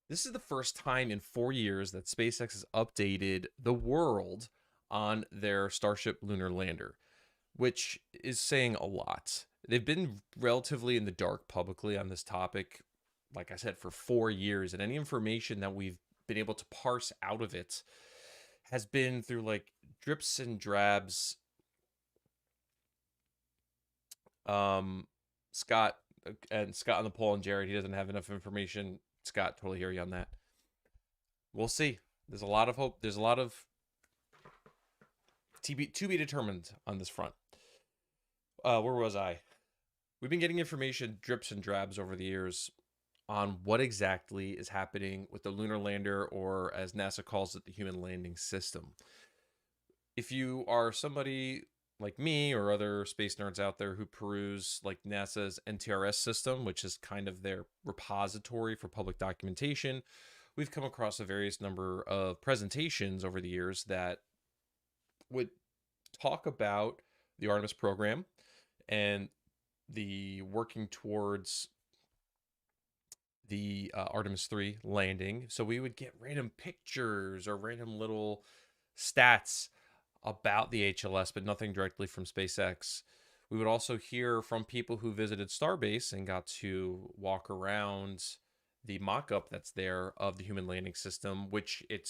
This is the first time in 4 years that SpaceX has updated the world on their Starship lunar lander, which is saying a lot. They've been relatively in the dark publicly on this topic, like I said, for 4 years, and any information that we've been able to parse out of it has been through like drips and drabs. Um, Scott Scott on the poll and Jared, he doesn't have enough information. Scott, totally hear you on that. We'll see. There's a lot of hope. There's a lot of to be determined on this front. Where was I? We've been getting information drips and drabs over the years on what exactly is happening with the lunar lander, or as NASA calls it, the human landing system. If you are somebody like me or other space nerds out there who peruse like NASA's NTRS system, which is kind of their repository for public documentation, we've come across a various number of presentations over the years that would talk about the Artemis program and the working towards the Artemis 3 landing. So we would get random pictures or random little stats about the HLS, but nothing directly from SpaceX. We would also hear from people who visited Starbase and got to walk around the mock-up that's there of the human landing system, which it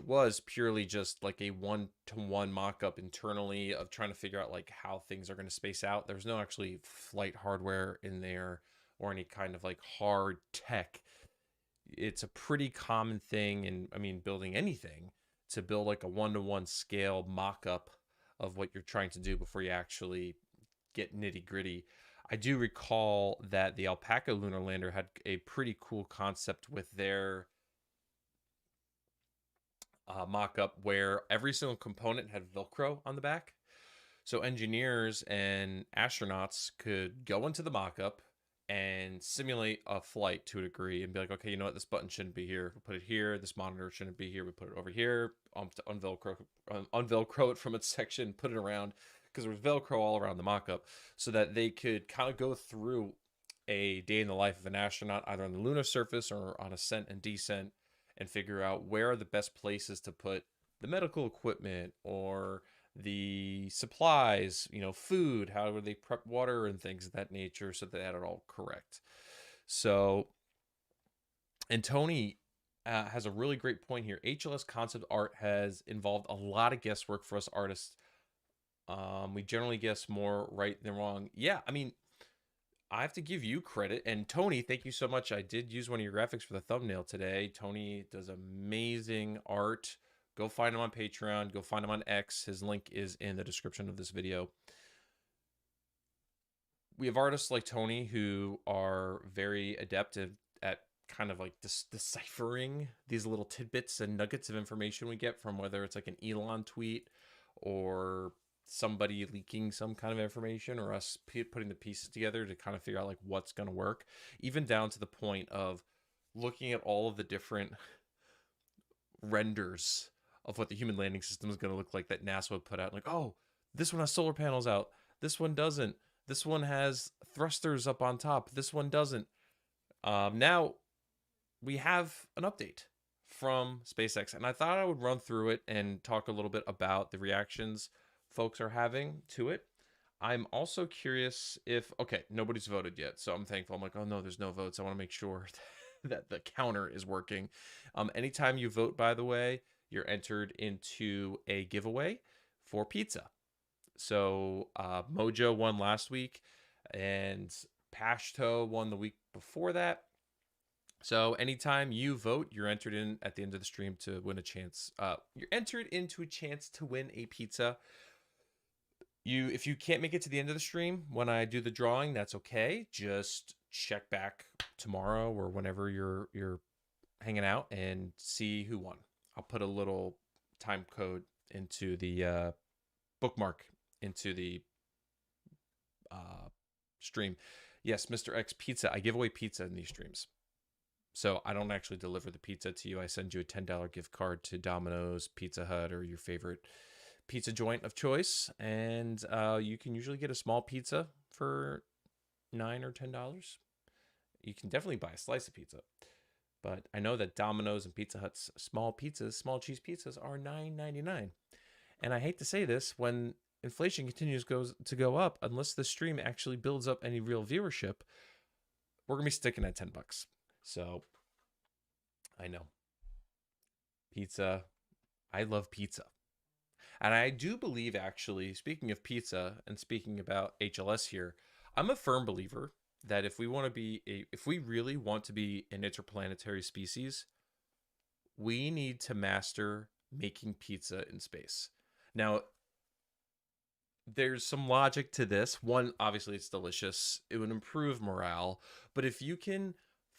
was purely just like a one-to-one mock-up internally of trying to figure out like how things are going to space out. There's no actually flight hardware in there or any kind of like hard tech. It's a pretty common thing, and I mean, building anything, to build like a one-to-one scale mock-up of what you're trying to do before you actually get nitty-gritty. I do recall that the Alpaca lunar lander had a pretty cool concept with their mock-up where every single component had Velcro on the back. So engineers and astronauts could go into the mock-up and simulate a flight to a degree and be like, okay, you know what, this button shouldn't be here. We put it here. This monitor shouldn't be here. We put it over here. To unvelcro it from its section, put it around, because there was Velcro all around the mock-up, so that they could kind of go through a day in the life of an astronaut, either on the lunar surface or on ascent and descent, and figure out where are the best places to put the medical equipment or the supplies, food, how would they prep water and things of that nature, so they had it all correct. So, and Tony has a really great point here. HLS concept art has involved a lot of guesswork for us artists. We generally guess more right than wrong. Yeah, I mean, I have to give you credit. And Tony, thank you so much. I did use one of your graphics for the thumbnail today. Tony does amazing art. Go find him on Patreon. Go find him on X. His link is in the description of this video. We have artists like Tony who are very adept at kind of like deciphering these little tidbits and nuggets of information we get from, whether it's like an Elon tweet or somebody leaking some kind of information, or us putting the pieces together to kind of figure out like what's going to work, even down to the point of looking at all of the different renders of what the human landing system is going to look like that NASA would put out. Like, oh, this one has solar panels out. This one doesn't. This one has thrusters up on top. This one doesn't. Now we have an update from SpaceX, and I thought I would run through it and talk a little bit about the reactions folks are having to it. I'm also curious if, okay, nobody's voted yet, so I'm thankful. I'm like, oh no, there's no votes. I want to make sure that the counter is working. Anytime you vote, by the way, you're entered into a giveaway for pizza. So Mojo won last week, and Pashto won the week before that. So anytime you vote, you're entered in at the end of the stream to win a chance. You're entered into a chance to win a pizza. If you can't make it to the end of the stream when I do the drawing, that's okay. Just check back tomorrow or whenever you're hanging out and see who won. I'll put a little time code into the bookmark into the stream. Yes, Mr. X Pizza. I give away pizza in these streams. So I don't actually deliver the pizza to you. I send you a $10 gift card to Domino's, Pizza Hut, or your favorite pizza joint of choice, and you can usually get a small pizza for $9 or $10. You can definitely buy a slice of pizza. But I know that Domino's and Pizza Hut's small pizzas, small cheese pizzas, are $9.99. And I hate to say this, when inflation continues goes to go up, unless the stream actually builds up any real viewership, we're gonna be sticking at $10. So I know pizza. I love pizza, and I do believe, actually, speaking of pizza and speaking about HLS here, I'm a firm believer that if we really want to be an interplanetary species, we need to master making pizza in space. Now, there's some logic to this. One, obviously, it's delicious. It would improve morale. But if you can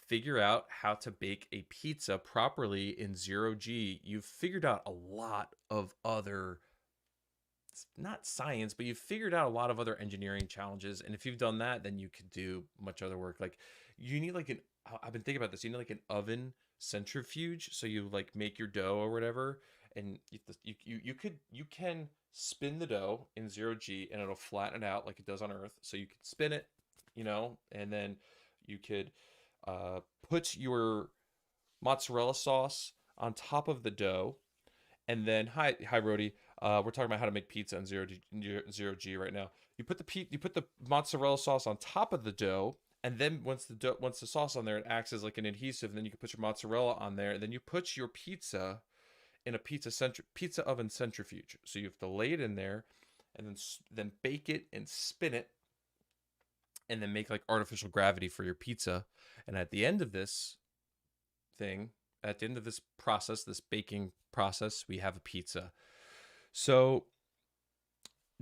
figure out how to bake a pizza properly in zero G, you've figured out a lot of other, not science, but you've figured out a lot of other engineering challenges. And if you've done that, then you could do much other work. Like you need like I've been thinking about this. You need like an oven centrifuge, so you like make your dough or whatever, and you can spin the dough in zero G, and it'll flatten it out like it does on Earth. So you could spin it, and then you could put your mozzarella sauce on top of the dough, and then hi Rody. We're talking about how to make pizza in zero G right now. You put the mozzarella sauce on top of the dough, and then once the sauce on there, it acts as like an adhesive. And then you can put your mozzarella on there, and then you put your pizza in a pizza oven centrifuge. So you have to lay it in there, and then bake it and spin it, and then make like artificial gravity for your pizza. And at the end of this process, this baking process, we have a pizza. So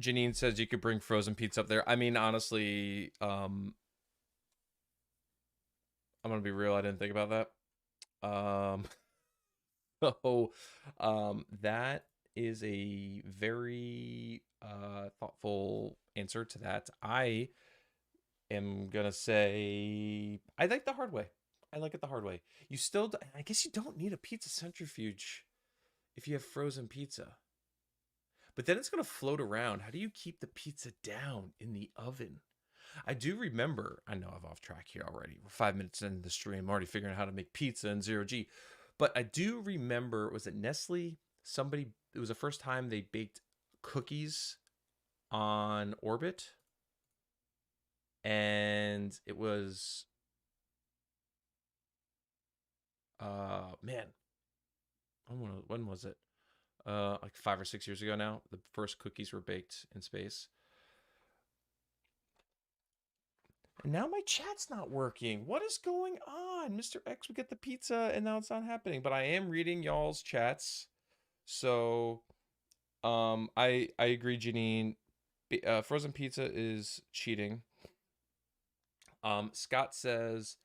Janine says you could bring frozen pizza up there. I mean, honestly, I'm gonna be real. I didn't think about that. So, that is a very thoughtful answer to that. I am gonna say I like the hard way. I like it the hard way. I guess you don't need a pizza centrifuge if you have frozen pizza. But then it's going to float around. How do you keep the pizza down in the oven? I do remember, I know I'm off track here already. We're 5 minutes into the stream. I'm already figuring out how to make pizza in zero G. But I do remember, was it Nestle? It was the first time they baked cookies on orbit. And it was, man, when was it? Like 5 or 6 years ago now, the first cookies were baked in space. And now my chat's not working. What is going on? Mr. X, we get the pizza and now it's not happening. But I am reading y'all's chats. So I agree, Janine. Frozen pizza is cheating. Scott says,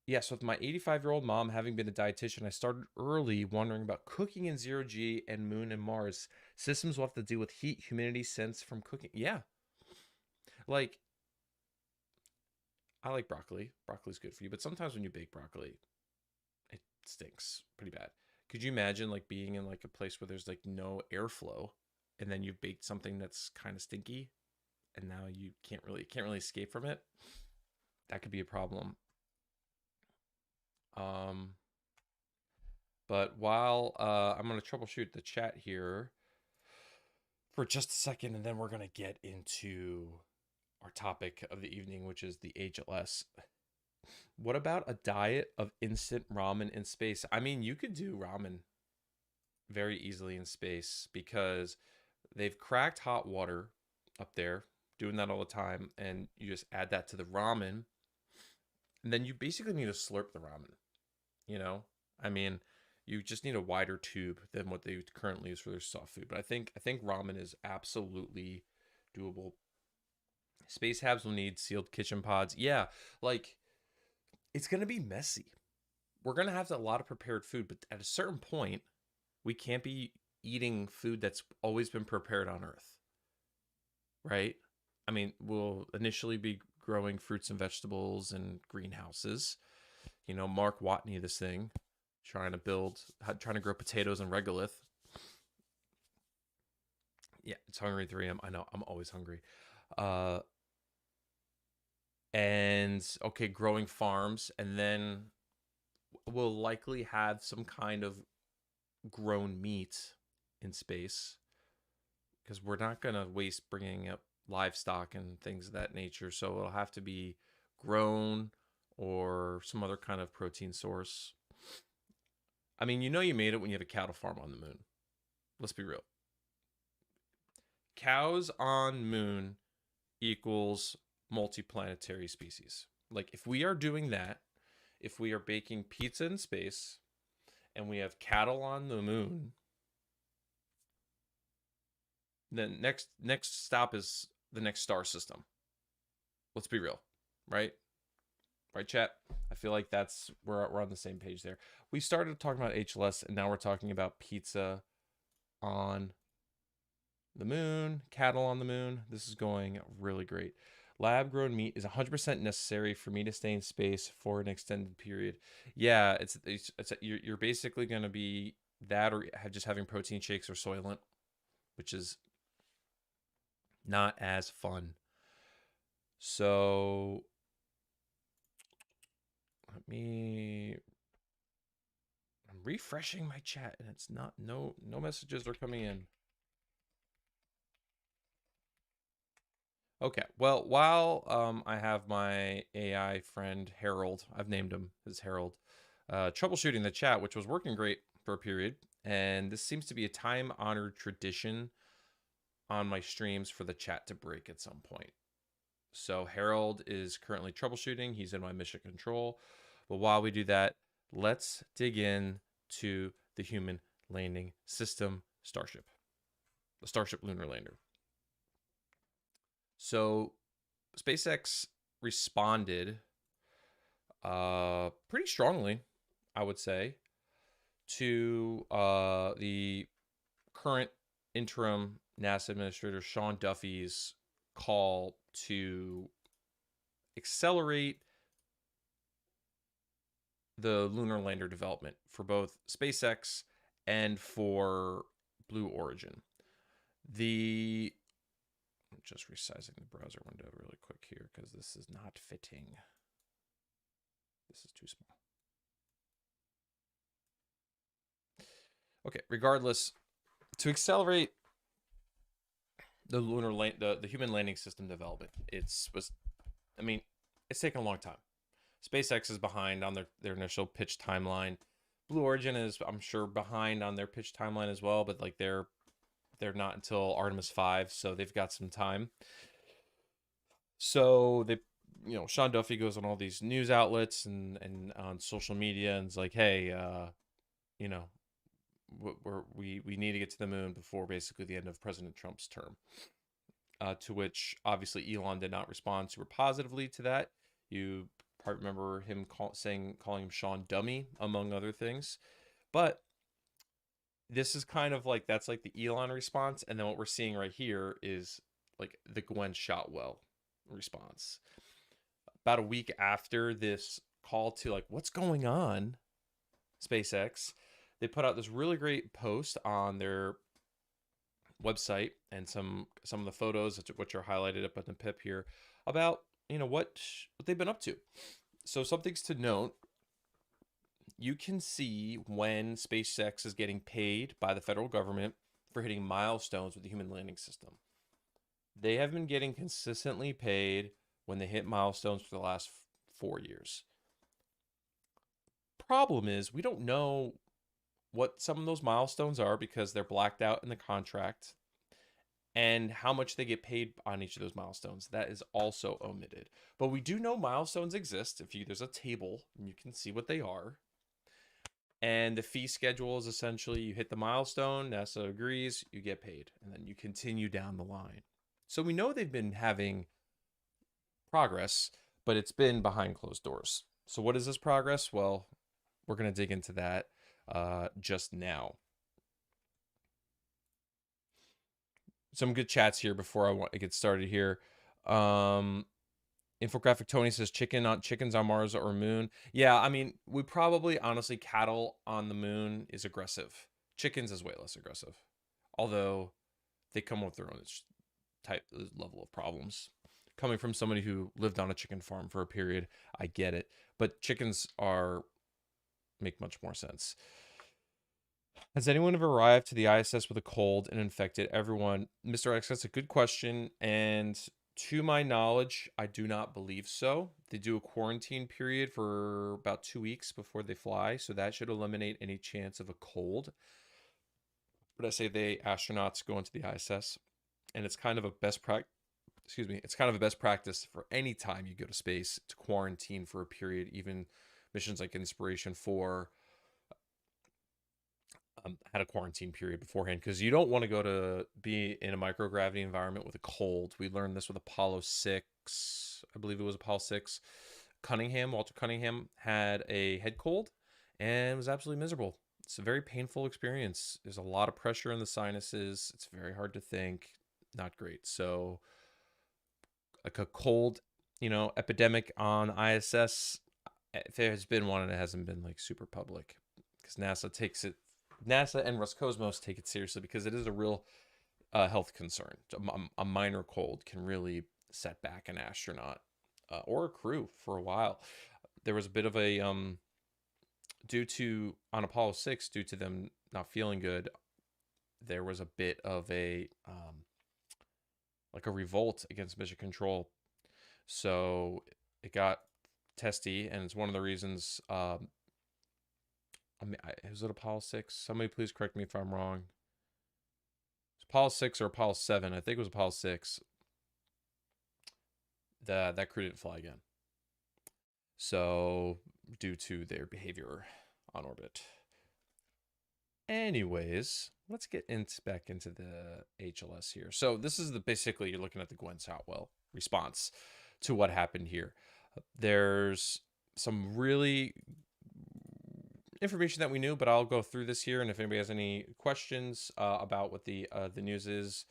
yes, with my 85-year-old mom having been a dietitian, I started early wondering about cooking in zero G and Moon and Mars. Systems will have to deal with heat, humidity, scents from cooking. Yeah. Like, I like broccoli. Broccoli's good for you, but sometimes when you bake broccoli, it stinks pretty bad. Could you imagine like being in like a place where there's like no airflow, and then you've baked something that's kind of stinky, and now you can't really escape from it? That could be a problem. But while I'm going to troubleshoot the chat here for just a second, and then we're going to get into our topic of the evening, which is the HLS. What about a diet of instant ramen in space? I mean, you could do ramen very easily in space because they've cracked hot water up there, doing that all the time, and you just add that to the ramen, and then you basically need to slurp the ramen. I mean, you just need a wider tube than what they currently use for their soft food. But I think ramen is absolutely doable. Space Habs will need sealed kitchen pods. Yeah, like it's gonna be messy. We're gonna have a lot of prepared food, but at a certain point, we can't be eating food that's always been prepared on Earth, right? I mean, we'll initially be growing fruits and vegetables in greenhouses. Mark Watney, this thing, trying to grow potatoes in regolith. Yeah, it's hungry 3 a.m. I know, I'm always hungry. and okay, growing farms, and then we'll likely have some kind of grown meat in space because we're not going to waste bringing up livestock and things of that nature. So it'll have to be grown or some other kind of protein source. I mean, you know, you made it when you have a cattle farm on the moon. Let's be real. Cows on moon equals multiplanetary species. Like, if we are doing that, if we are baking pizza in space and we have cattle on the moon, then next stop is the next star system. Let's be real, right? Right, chat? I feel like that's we're on the same page there. We started talking about HLS, and now we're talking about pizza on the moon, cattle on the moon. This is going really great. Lab grown meat is 100% necessary for me to stay in space for an extended period. Yeah, you're basically going to be that, or just having protein shakes or Soylent, which is not as fun. So I'm refreshing my chat, and it's not, no messages are coming in. Okay, well, while I have my AI friend Harold, I've named him as Harold, troubleshooting the chat, which was working great for a period, and this seems to be a time-honored tradition on my streams for the chat to break at some point. So Harold is currently troubleshooting. He's in my mission control. But while we do that, let's dig in to the human landing system, Starship, the Starship lunar lander. So SpaceX responded pretty strongly, I would say, to the current interim NASA administrator Sean Duffy's call to accelerate the lunar lander development for both SpaceX and for Blue Origin. I'm just resizing the browser window really quick here because this is not fitting. This is too small. Okay, regardless, to accelerate the the human landing system development, it's taken a long time. SpaceX is behind on their initial pitch timeline. Blue Origin is, I'm sure, behind on their pitch timeline as well, but like they're not until Artemis 5, so they've got some time. So Sean Duffy goes on all these news outlets and on social media and is like, hey, we need to get to the moon before basically the end of President Trump's term. To which obviously Elon did not respond super positively to that. You probably remember him calling him Sean Dummy, among other things. But this is kind of like, that's like the Elon response, and then what we're seeing right here is like the Gwen Shotwell response. About a week after this call to like, what's going on, SpaceX, they put out this really great post on their website and some of the photos which are highlighted up in the pip here about what they've been up to. So some things to note: you can see when SpaceX is getting paid by the federal government for hitting milestones with the human landing system. They have been getting consistently paid when they hit milestones for the last 4 years. Problem is, we don't know what some of those milestones are because they're blacked out in the contract, and how much they get paid on each of those milestones. That is also omitted. But we do know milestones exist. There's a table and you can see what they are. And the fee schedule is essentially, you hit the milestone, NASA agrees, you get paid, and then you continue down the line. So we know they've been having progress, but it's been behind closed doors. So what is this progress? Well, we're going to dig into that just now. Some good chats here before I want to get started here. Infographic Tony says chickens on Mars or moon. Yeah, I mean, we probably, honestly, cattle on the moon is aggressive. Chickens is way less aggressive, although they come with their own level of problems. Coming from somebody who lived on a chicken farm for a period, I get it. But chickens make much more sense. Has anyone ever arrived to the ISS with a cold and infected everyone? Mr. X, that's a good question. And to my knowledge, I do not believe so. They do a quarantine period for about 2 weeks before they fly, so that should eliminate any chance of a cold. But I say the astronauts go into the ISS, and it's kind of a best practice. Excuse me. It's kind of a best practice for any time you go to space to quarantine for a period. Even missions like Inspiration 4 had a quarantine period beforehand, because you don't want to go to be in a microgravity environment with a cold. We learned this with Apollo 6. I believe it was Apollo 6. Walter Cunningham had a head cold and was absolutely miserable. It's a very painful experience. There's a lot of pressure in the sinuses. It's very hard to think. Not great. So like a cold, epidemic on ISS, if there has been one, and it hasn't been like super public, because NASA and Roscosmos take it seriously, because it is a real health concern. A minor cold can really set back an astronaut or a crew for a while. There was a bit of a on Apollo 6, due to them not feeling good, there was a bit of a like a revolt against mission control. So it got testy, and it's one of the reasons. Was it Apollo 6? Somebody please correct me if I'm wrong. It's Apollo 6 or Apollo 7. I think it was Apollo 6. That crew didn't fly again. So, due to their behavior on orbit. Anyways, let's get back into the HLS here. So this is basically you're looking at the Gwen Sotwell response to what happened here. There's some really information that we knew, but I'll go through this here, and if anybody has any questions about what the news is,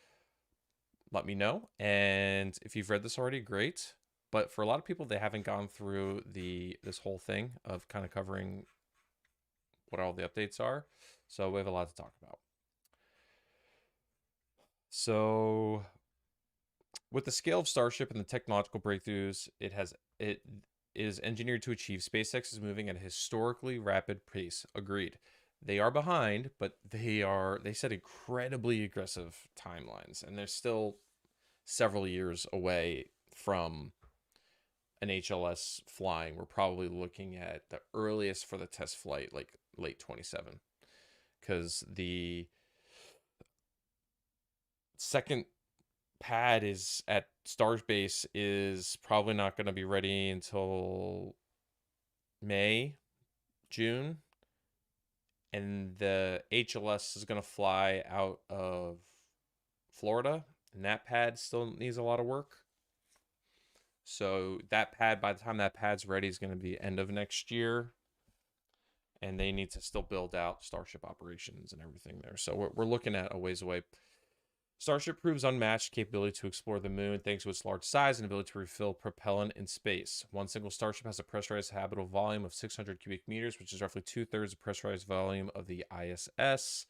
let me know. And if you've read this already, great. But for a lot of people, they haven't gone through this whole thing of kind of covering what all the updates are. So we have a lot to talk about. So with the scale of Starship and the technological breakthroughs it is engineered to achieve, SpaceX is moving at a historically rapid pace. Agreed. They are behind, but they set incredibly aggressive timelines, and they're still several years away from an HLS flying. We're probably looking at the earliest for the test flight, like late 27, because the second pad is at Starbase is probably not going to be ready until May, June, and the HLS is going to fly out of Florida, and that pad still needs a lot of work. So that pad, by the time that pad's ready, is going to be end of next year, and they need to still build out Starship operations and everything there. So we're looking at a ways away. Starship proves unmatched capability to explore the moon thanks to its large size and ability to refill propellant in space. One single Starship has a pressurized habitable volume of 600 cubic meters, which is roughly 2/3 the pressurized volume of the ISS.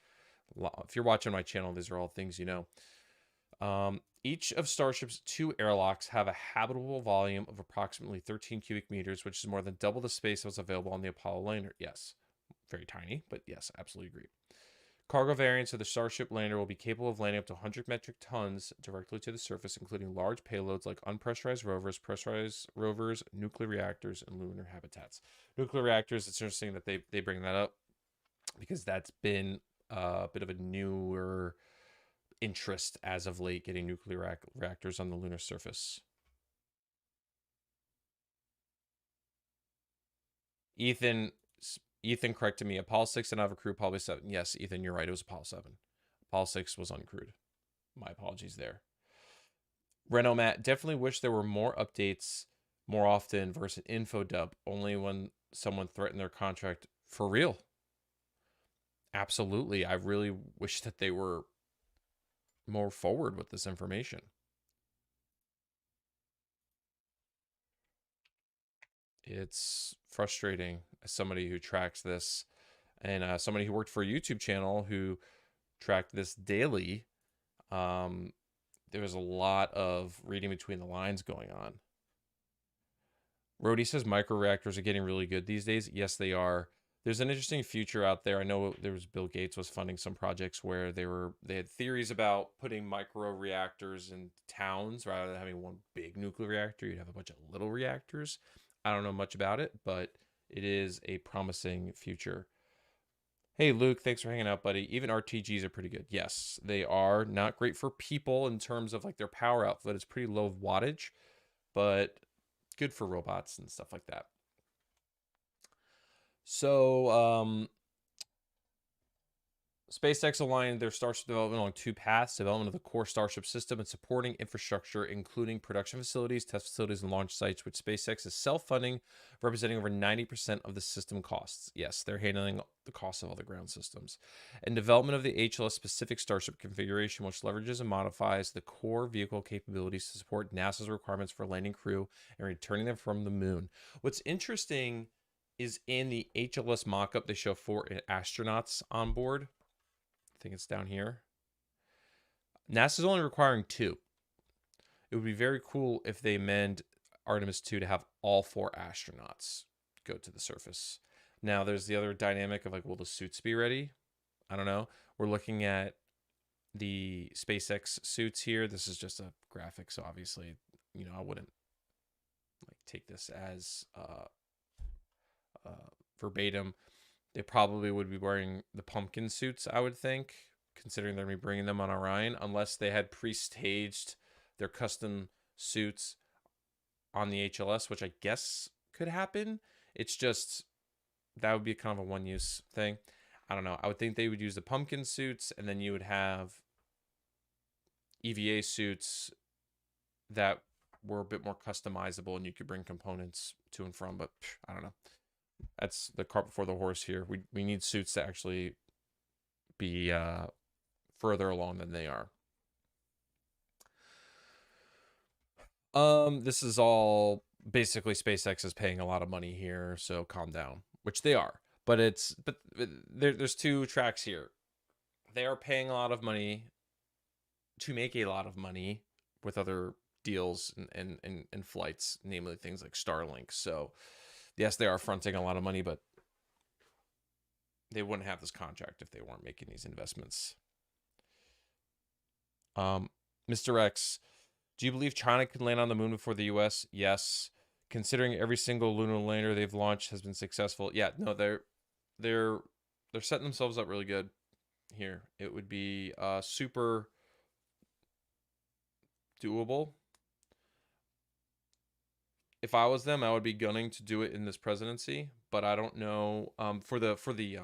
If you're watching my channel, these are all things you know. Each of Starship's 2 airlocks have a habitable volume of approximately 13 cubic meters, which is more than double the space that was available on the Apollo lander. Yes, very tiny, but yes, absolutely agree. Cargo variants of the Starship lander will be capable of landing up to 100 metric tons directly to the surface, including large payloads like unpressurized rovers, pressurized rovers, nuclear reactors, and lunar habitats. Nuclear reactors, it's interesting that they bring that up, because that's been a bit of a newer interest as of late, getting nuclear reactors on the lunar surface. Ethan corrected me. Apollo 6 didn't have a crew, Apollo 7. Yes, Ethan, you're right. It was Apollo 7. Apollo 6 was uncrewed. My apologies there. Renault Matt, definitely wish there were more updates more often versus an info dump, only when someone threatened their contract. For real. Absolutely. I really wish that they were more forward with this information. It's frustrating as somebody who tracks this, and somebody who worked for a YouTube channel who tracked this daily. there was a lot of reading between the lines going on. Rhodey says microreactors are getting really good these days. Yes, they are. There's an interesting future out there. I know there was Bill Gates was funding some projects where they had theories about putting micro reactors in towns rather than having one big nuclear reactor. You'd have a bunch of little reactors. I don't know much about it, but it is a promising future. Hey, Luke, thanks for hanging out, buddy. Even RTGs are pretty good. Yes, they are. Not great for people in terms of like their power output. It's pretty low wattage, but good for robots and stuff like that. So, SpaceX aligned their Starship development along two paths: development of the core Starship system and supporting infrastructure, including production facilities, test facilities, and launch sites, which SpaceX is self-funding, representing over 90% of the system costs. Yes, they're handling the cost of all the ground systems. And development of the HLS-specific Starship configuration, which leverages and modifies the core vehicle capabilities to support NASA's requirements for landing crew and returning them from the moon. What's interesting is in the HLS mock-up, they show 4 astronauts on board. I think it's down here. NASA's only requiring 2. It would be very cool if they amend Artemis 2 to have all 4 astronauts go to the surface. Now, there's the other dynamic of like, will the suits be ready? I don't know. We're looking at the SpaceX suits here. This is just a graphic, so obviously, you know, I wouldn't like take this as verbatim. They probably would be wearing the pumpkin suits, I would think, considering they're going to be bringing them on Orion, unless they had pre-staged their custom suits on the HLS, which I guess could happen. It's just, that would be kind of a one-use thing. I don't know. I would think they would use the pumpkin suits, and then you would have EVA suits that were a bit more customizable, and you could bring components to and from, but I don't know. That's the cart before the horse here. We need suits to actually be further along than they are. This is all basically SpaceX is paying a lot of money here, so calm down, which they are. But there's 2 tracks here. They are paying a lot of money to make a lot of money with other deals and flights, namely things like Starlink. So yes, they are fronting a lot of money, but they wouldn't have this contract if they weren't making these investments. Mr. X, do you believe China could land on the moon before the US? Yes. Considering every single lunar lander they've launched has been successful. Yeah, no, they're setting themselves up really good here. It would be super doable. If I was them, I would be gunning to do it in this presidency, but I don't know for the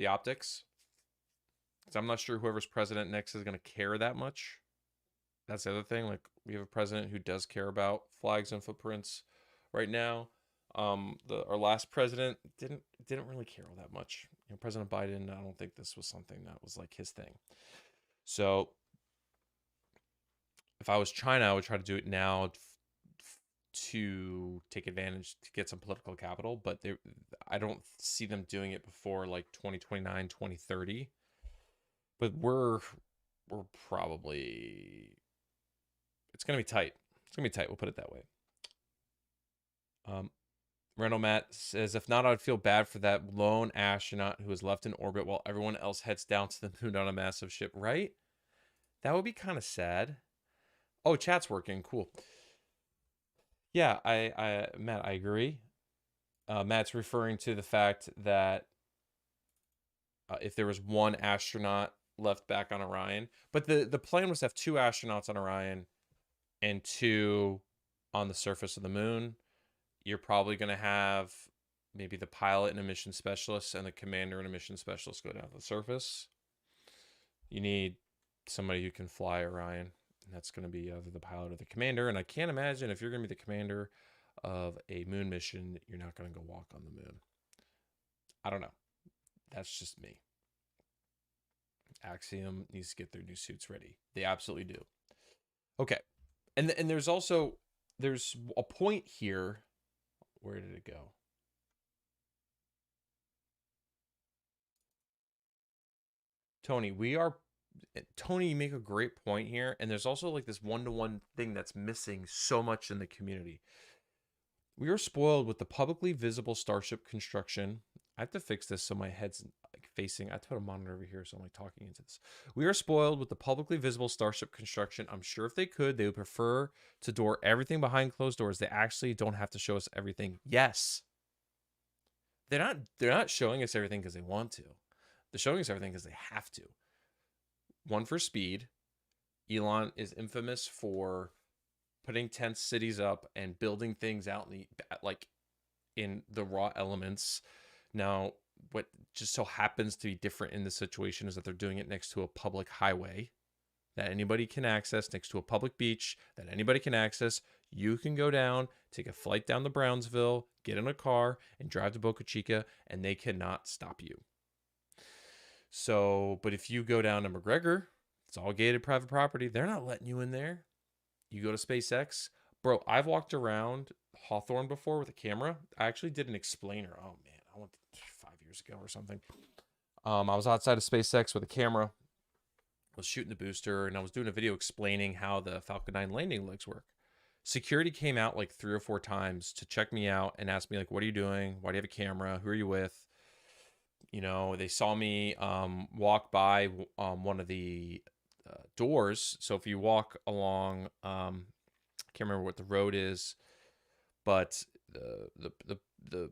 optics, because I'm not sure whoever's president next is going to care that much. That's the other thing. Like, we have a president who does care about flags and footprints right now. Our last president didn't really care all that much. You know, President Biden, I don't think this was something that was like his thing. So if I was China, I would try to do it now to take advantage, to get some political capital, but I don't see them doing it before like 2029, 2030. But we're probably, it's gonna be tight. It's gonna be tight. We'll put it that way. Randall Matt says, if not, I'd feel bad for that lone astronaut who is left in orbit while everyone else heads down to the moon on a massive ship, right? That would be kind of sad. Oh, chat's working. Cool. Yeah, Matt, I agree. Matt's referring to the fact that if there was one astronaut left back on Orion, but the plan was to have 2 astronauts on Orion and 2 on the surface of the moon. You're probably going to have maybe the pilot and a mission specialist and the commander and a mission specialist go down to the surface. You need somebody who can fly Orion, and that's going to be either the pilot or the commander. And I can't imagine if you're going to be the commander of a moon mission, you're not going to go walk on the moon. I don't know. That's just me. Axiom needs to get their new suits ready. They absolutely do. Okay. And there's also, there's a point here. Where did it go? Tony, we are Tony, you make a great point here, and there's also like this one-to-one thing that's missing so much in the community. We are spoiled with the publicly visible Starship construction. I have to fix this so my head's like facing. I have to put a monitor over here so I'm like talking into this. We are spoiled with the publicly visible Starship construction. I'm sure if they could, they would prefer to door everything behind closed doors. They actually don't have to show us everything. Yes, they're not showing us everything because they want to. They're showing us everything because they have to. One, for speed. Elon is infamous for putting tent cities up and building things out in the like in the raw elements. Now, what just so happens to be different in this situation is that they're doing it next to a public highway that anybody can access, next to a public beach that anybody can access. You can go down, take a flight down to Brownsville, get in a car, and drive to Boca Chica, and they cannot stop you. So, but if you go down to McGregor, it's all gated private property. They're not letting you in there. You go to SpaceX. Bro, I've walked around Hawthorne before with a camera. I actually did an explainer. Oh, man. I went 5 years ago or something. I was outside of SpaceX with a camera. I was shooting the booster, and I was doing a video explaining how the Falcon 9 landing legs work. Security came out like 3 or 4 times to check me out and ask me, like, what are you doing? Why do you have a camera? Who are you with? You know, they saw me walk by one of the doors. So if you walk along, I can't remember what the road is, but the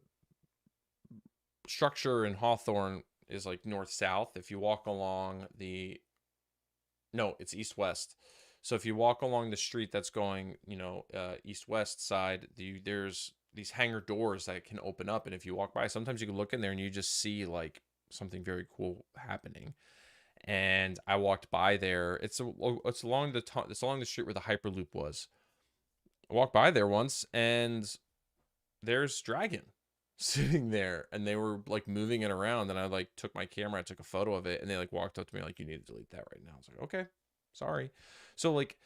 structure in Hawthorne is like north-south. If you walk along it's east-west. So if you walk along the street that's going, east-west side, there's these hangar doors that can open up, and if you walk by, sometimes you can look in there and you just see like something very cool happening. And I walked by there. It's along the street where the Hyperloop was. I walked by there once, and there's Dragon sitting there, and they were like moving it around. And I like took my camera, I took a photo of it, and they like walked up to me like, "You need to delete that right now." I was like, "Okay, sorry." So like,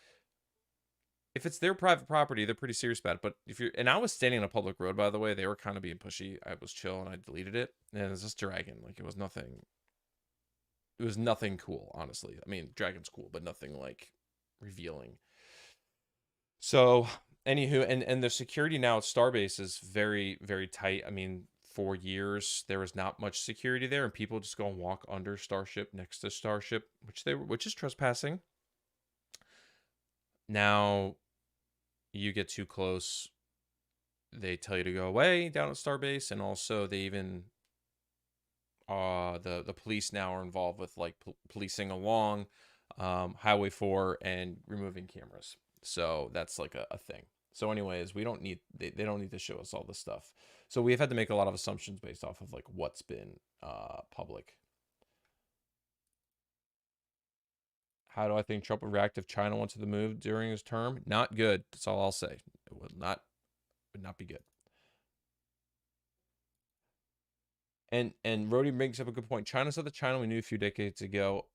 if it's their private property, they're pretty serious about it. But and I was standing on a public road, by the way, they were kind of being pushy. I was chill, and I deleted it, and it was just Dragon. Like, it was nothing. It was nothing cool, honestly. I mean, Dragon's cool, but nothing like revealing. So, anywho, and the security now at Starbase is very, very tight. I mean, for years there was not much security there, and people just go and walk under Starship, next to Starship, which is trespassing. Now, you get too close, they tell you to go away down at Starbase, and also they even the police now are involved with like policing along Highway 4 and removing cameras. So that's like a thing. So anyways, they don't need to show us all this stuff. So we've had to make a lot of assumptions based off of like what's been public. How do I think Trump would react if China went to the moon during his term? Not good. That's all I'll say. It would not be good. And Rhodey brings up a good point. China's not the China we knew a few decades ago.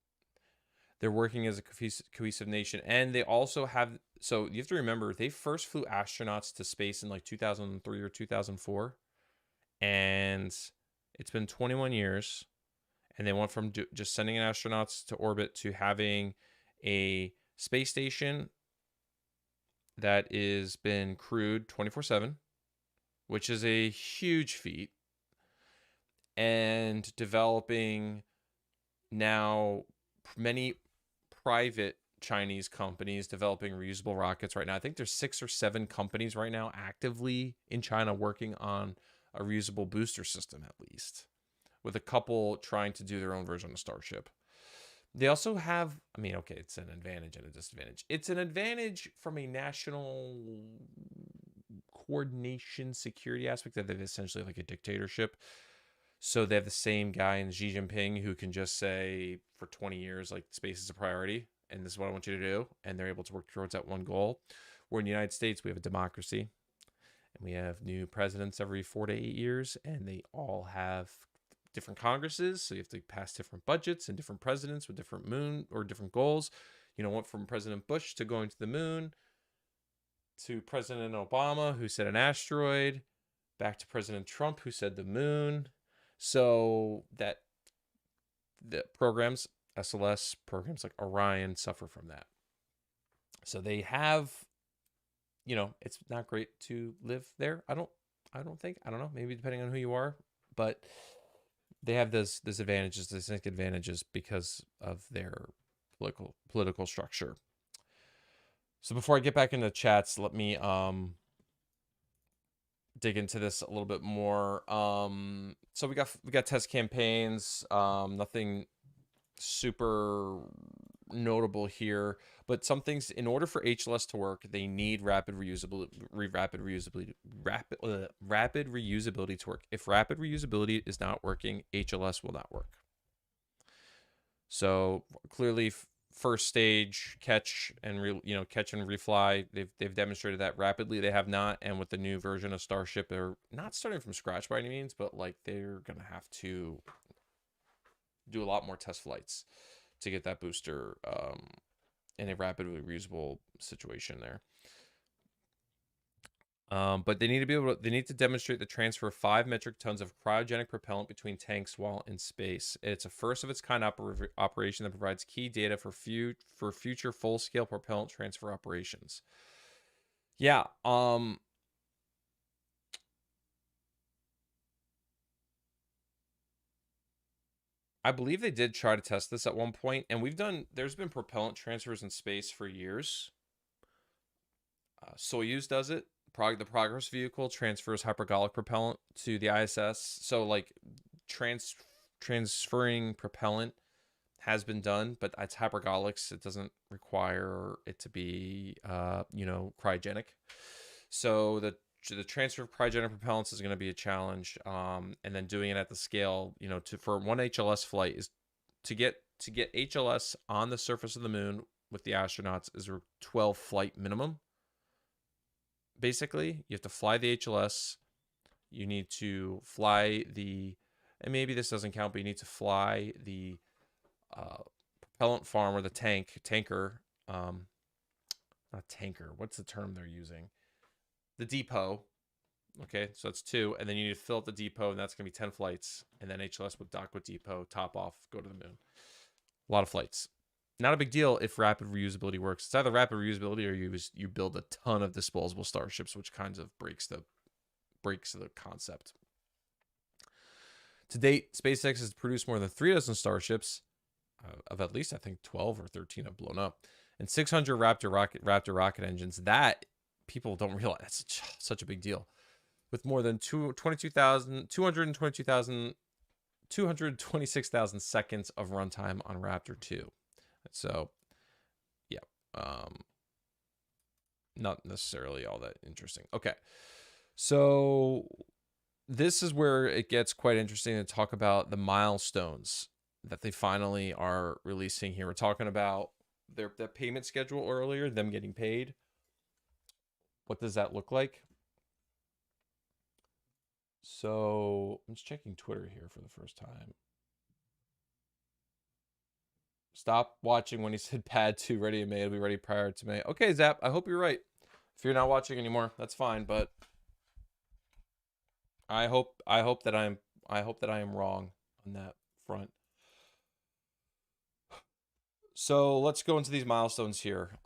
They're working as a cohesive nation. And they also have, so you have to remember, they first flew astronauts to space in like 2003 or 2004. And it's been 21 years. And they went from just sending astronauts to orbit to having a space station that is been crewed 24/7, which is a huge feat. And developing now many private Chinese companies developing reusable rockets right now. I think there's 6 or 7 companies right now actively in China working on a reusable booster system, at least, with a couple trying to do their own version of Starship. They also have, I mean, okay, it's an advantage and a disadvantage. It's an advantage from a national coordination security aspect that they're essentially like a dictatorship. So they have the same guy in Xi Jinping who can just say for 20 years, like, space is a priority, and this is what I want you to do. And they're able to work towards that one goal. Where in the United States, we have a democracy, and we have new presidents every 4 to 8 years, and they all have different Congresses. So you have to pass different budgets and different presidents with different different goals. Went from President Bush to going to the moon, to President Obama, who said an asteroid, back to President Trump, who said the moon. So that the programs, SLS programs like Orion suffer from that. So they have, it's not great to live there. I don't think. I don't know. Maybe depending on who you are, but they have this advantages, distinct advantages because of their political structure. So before I get back into chats, let me dig into this a little bit more. So we got test campaigns. Nothing super notable here, but some things, in order for HLS to work, they need rapid reusability to work. If rapid reusability is not working, HLS will not work. So clearly, first stage catch and refly, they've demonstrated that rapidly. They have not, and with the new version of Starship, they're not starting from scratch by any means, but like they're gonna have to do a lot more test flights to get that booster in a rapidly reusable situation there. But they need to demonstrate the transfer of 5 metric tons of cryogenic propellant between tanks while in space. It's a first of its kind operation that provides key data for future full scale propellant transfer operations. Yeah. I believe they did try to test this at one point, and there's been propellant transfers in space for years. Soyuz does it. The Progress vehicle transfers hypergolic propellant to the ISS. So like transferring propellant has been done, but it's hypergolics. It doesn't require it to be cryogenic. So the transfer of cryogenic propellants is going to be a challenge. And then doing it at the scale, for one HLS flight is to get HLS on the surface of the moon with the astronauts is a 12 flight minimum. Basically, you have to fly the HLS. You need to fly and maybe this doesn't count, but you need to fly the propellant farm or the tanker. Not tanker. What's the term they're using? The depot. Okay, so that's 2, and then you need to fill up the depot, and that's gonna be 10 flights, and then HLS would dock with depot, top off, go to the moon. A lot of flights. Not a big deal if rapid reusability works. It's either rapid reusability or you build a ton of disposable starships, which kind of breaks the concept. To date, SpaceX has produced more than 3 dozen starships, of at least I think 12 or 13 have blown up, and 600 Raptor rocket engines. That people don't realize that's such a big deal. With more than 226,000 seconds of runtime on Raptor 2. So, yeah, not necessarily all that interesting. Okay, so this is where it gets quite interesting to talk about the milestones that they finally are releasing here. We're talking about their payment schedule earlier, them getting paid. What does that look like? So I'm just checking Twitter here for the first time. Stop watching when he said pad 2 ready in May. It'll be ready prior to May. Okay, Zap, I hope you're right. If you're not watching anymore, that's fine, but I hope that I am wrong on that front. So let's go into these milestones here.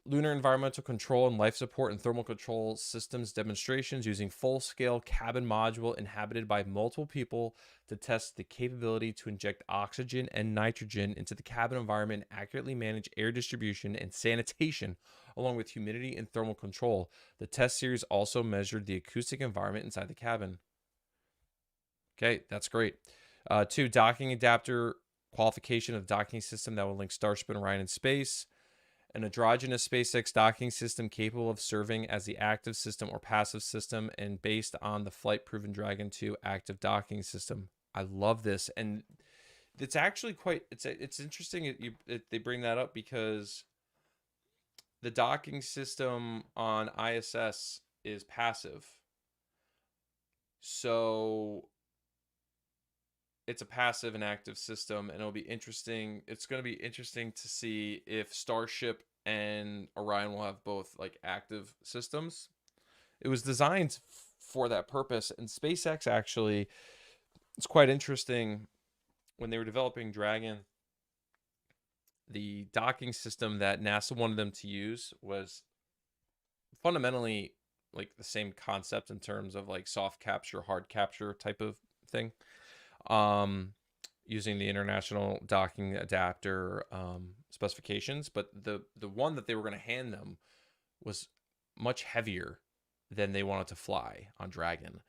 Lunar environmental control and life support and thermal control systems demonstrations using full-scale cabin module inhabited by multiple people to test the capability to inject oxygen and nitrogen into the cabin environment and accurately manage air distribution and sanitation along with humidity and thermal control. The test series also measured the acoustic environment inside the cabin. Okay, that's great. 2, docking adapter qualification of docking system that will link Starship and Orion in space. An androgynous SpaceX docking system capable of serving as the active system or passive system and based on the flight-proven Dragon 2 active docking system. I love this. And it's actually it's interesting they bring that up because the docking system on ISS is passive. So it's a passive and active system, and it'll be interesting. It's going to be interesting to see if Starship and Orion will have both like active systems. It was designed for that purpose, and SpaceX actually, it's quite interesting when they were developing Dragon. the docking system that NASA wanted them to use was fundamentally like the same concept in terms of like soft capture, hard capture type of thing. Using the international docking adapter specifications, but the one that they were going to hand them was much heavier than they wanted to fly on Dragon.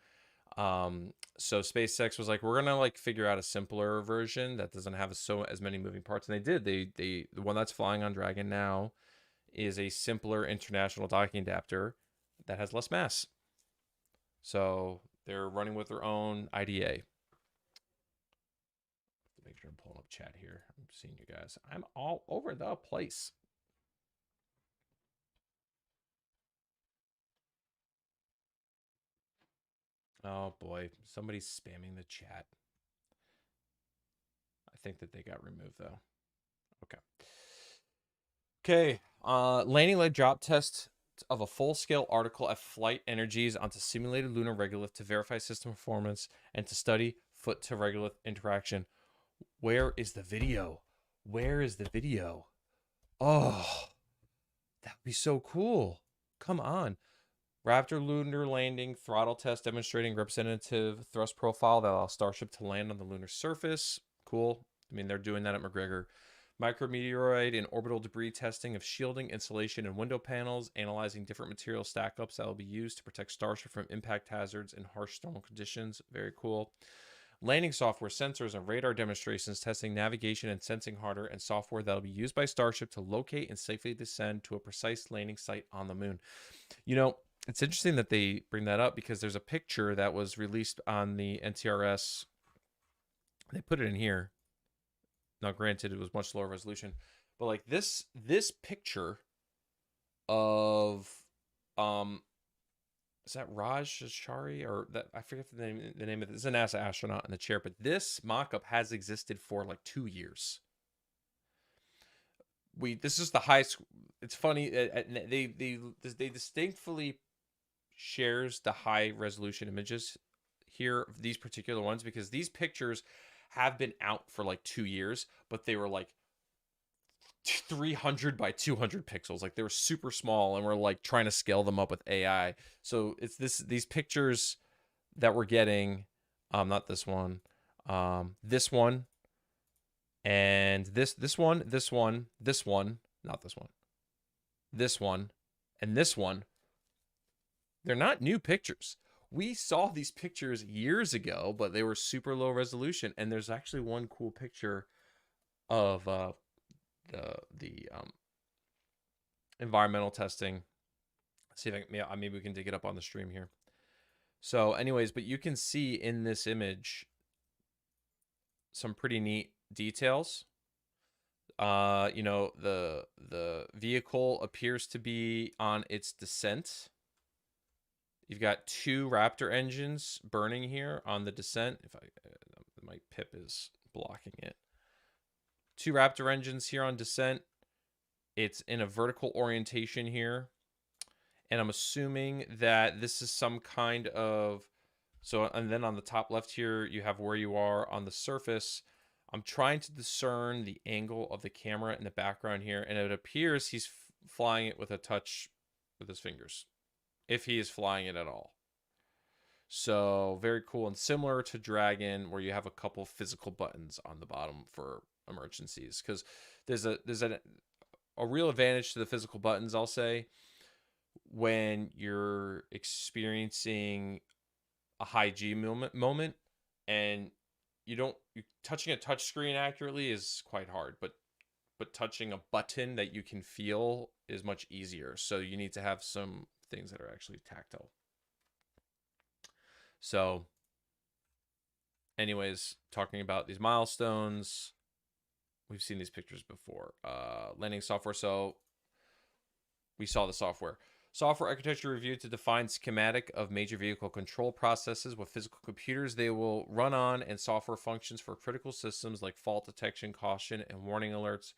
So SpaceX was like, we're gonna like figure out a simpler version that doesn't have as many moving parts, and they did. The one that's flying on Dragon now is a simpler international docking adapter that has less mass. So they're running with their own IDA. Make sure I'm pulling up chat here. I'm seeing you guys. I'm all over the place. Oh boy, somebody's spamming the chat. I think that they got removed though. Okay. Okay. Landing leg drop test of a full-scale article at flight energies onto simulated lunar regolith to verify system performance and to study foot to regolith interaction. Where is the video? Where is the video? Oh, that would be so cool. Come on. Raptor lunar landing throttle test demonstrating representative thrust profile that allows Starship to land on the lunar surface. Cool. I mean, they're doing that at McGregor. Micrometeoroid and orbital debris testing of shielding, insulation, and window panels, analyzing different material stack-ups that will be used to protect Starship from impact hazards and harsh thermal conditions. Very cool. Landing software, sensors, and radar demonstrations testing navigation and sensing hardware and software that will be used by Starship to locate and safely descend to a precise landing site on the moon. You know, it's interesting that they bring that up because there's a picture that was released on the NTRS. They put it in here. Now, granted, it was much lower resolution, but like this picture of is that Raj Shari or that I forget the name of it. It's a NASA astronaut in the chair, but this mock-up has existed for like 2 years. This is the highest. It's funny. They distinctly shares the high resolution images here, these particular ones, because these pictures have been out for like 2 years, but they were like 300 by 200 pixels. Like they were super small, and we're like trying to scale them up with AI. So it's these pictures that we're getting, not this one, this one, and this one, not this one, this one, and this one. They're not new pictures. We saw these pictures years ago, but they were super low resolution. And there's actually one cool picture of the environmental testing. Let's see if maybe we can dig it up on the stream here. So, anyways, but you can see in this image some pretty neat details. You know, the vehicle appears to be on its descent. You've got 2 Raptor engines burning here on the descent. If my pip is blocking it. 2 Raptor engines here on descent. It's in a vertical orientation here. And I'm assuming that this is some kind of... So, and then on the top left here, you have where you are on the surface. I'm trying to discern the angle of the camera in the background here. And it appears he's flying it with a touch with his fingers, if he is flying it at all. So very cool, and similar to Dragon, where you have a couple physical buttons on the bottom for emergencies, because there's a real advantage to the physical buttons, I'll say, when you're experiencing a high G moment and you touching a touch screen accurately is quite hard, but touching a button that you can feel is much easier. So you need to have some things that are actually tactile. So anyways, talking about these milestones, we've seen these pictures before. Landing software. So we saw the software architecture review to define schematic of major vehicle control processes with physical computers they will run on, and software functions for critical systems like fault detection, caution, and warning alerts,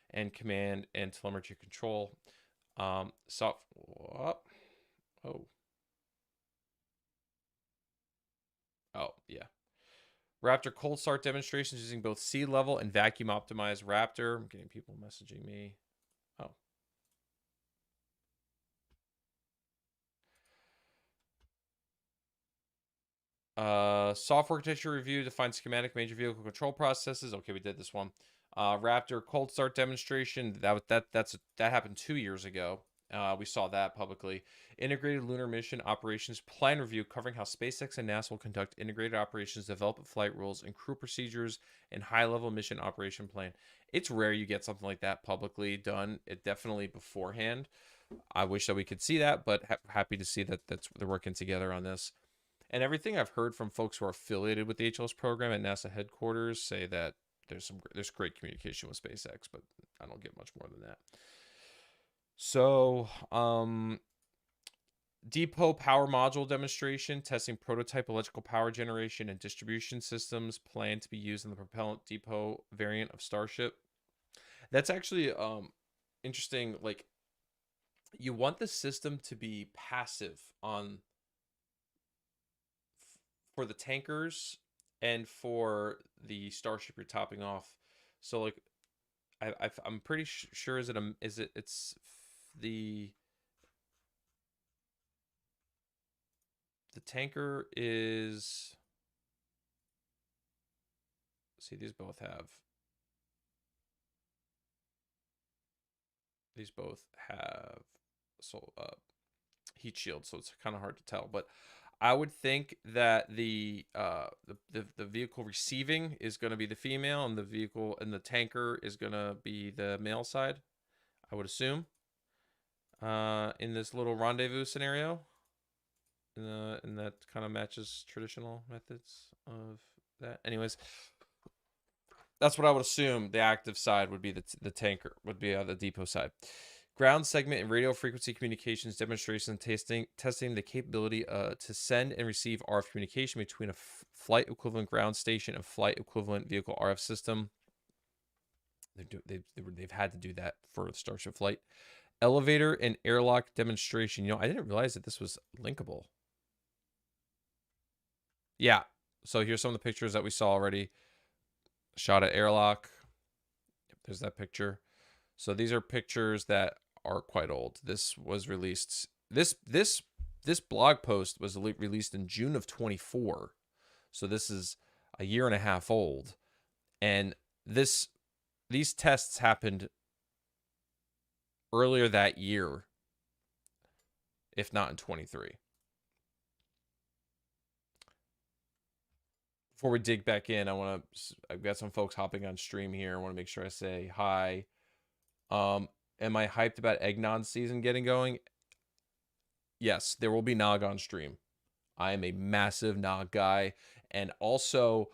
and command and telemetry control. Oh yeah. Raptor cold start demonstrations using both sea level and vacuum optimized Raptor. I'm getting people messaging me. Software architecture review, define schematic major vehicle control processes. Okay, we did this one. Raptor cold start demonstration. That happened 2 years ago. We saw that publicly. Integrated lunar mission operations plan review covering how SpaceX and NASA will conduct integrated operations, develop flight rules and crew procedures, and high-level mission operation plan. It's rare you get something like that publicly done. It definitely beforehand. I wish that we could see that, but happy to see that they're working together on this. And everything I've heard from folks who are affiliated with the HLS program at NASA headquarters say that there's great communication with SpaceX, but I don't get much more than that. So, depot power module demonstration, testing prototype electrical power generation and distribution systems planned to be used in the propellant depot variant of Starship. That's actually interesting. Like, you want the system to be passive on for the tankers and for the Starship you're topping off. So like, I'm pretty sure it's the tanker is. See, these both have heat shield, so it's kind of hard to tell, but I would think that the vehicle receiving is going to be the female, and the tanker is going to be the male side, I would assume, in this little rendezvous scenario. And that kind of matches traditional methods of that. Anyways, that's what I would assume. The active side would be the tanker, would be the depot side. Ground segment and radio frequency communications demonstration testing the capability to send and receive RF communication between a flight equivalent ground station and flight equivalent vehicle RF system. They've had to do that for the Starship flight. Elevator and airlock demonstration. I didn't realize that this was linkable. Yeah. So here's some of the pictures that we saw already. Shot at airlock. There's that picture. So these are pictures that are quite old. This was released. This blog post was released in June of 24. So this is a year and a half old. And these tests happened earlier that year, if not in 23. Before we dig back in, I've got some folks hopping on stream here. I want to make sure I say hi. Am I hyped about eggnog season getting going? Yes, there will be nog on stream. I am a massive nog guy. And also,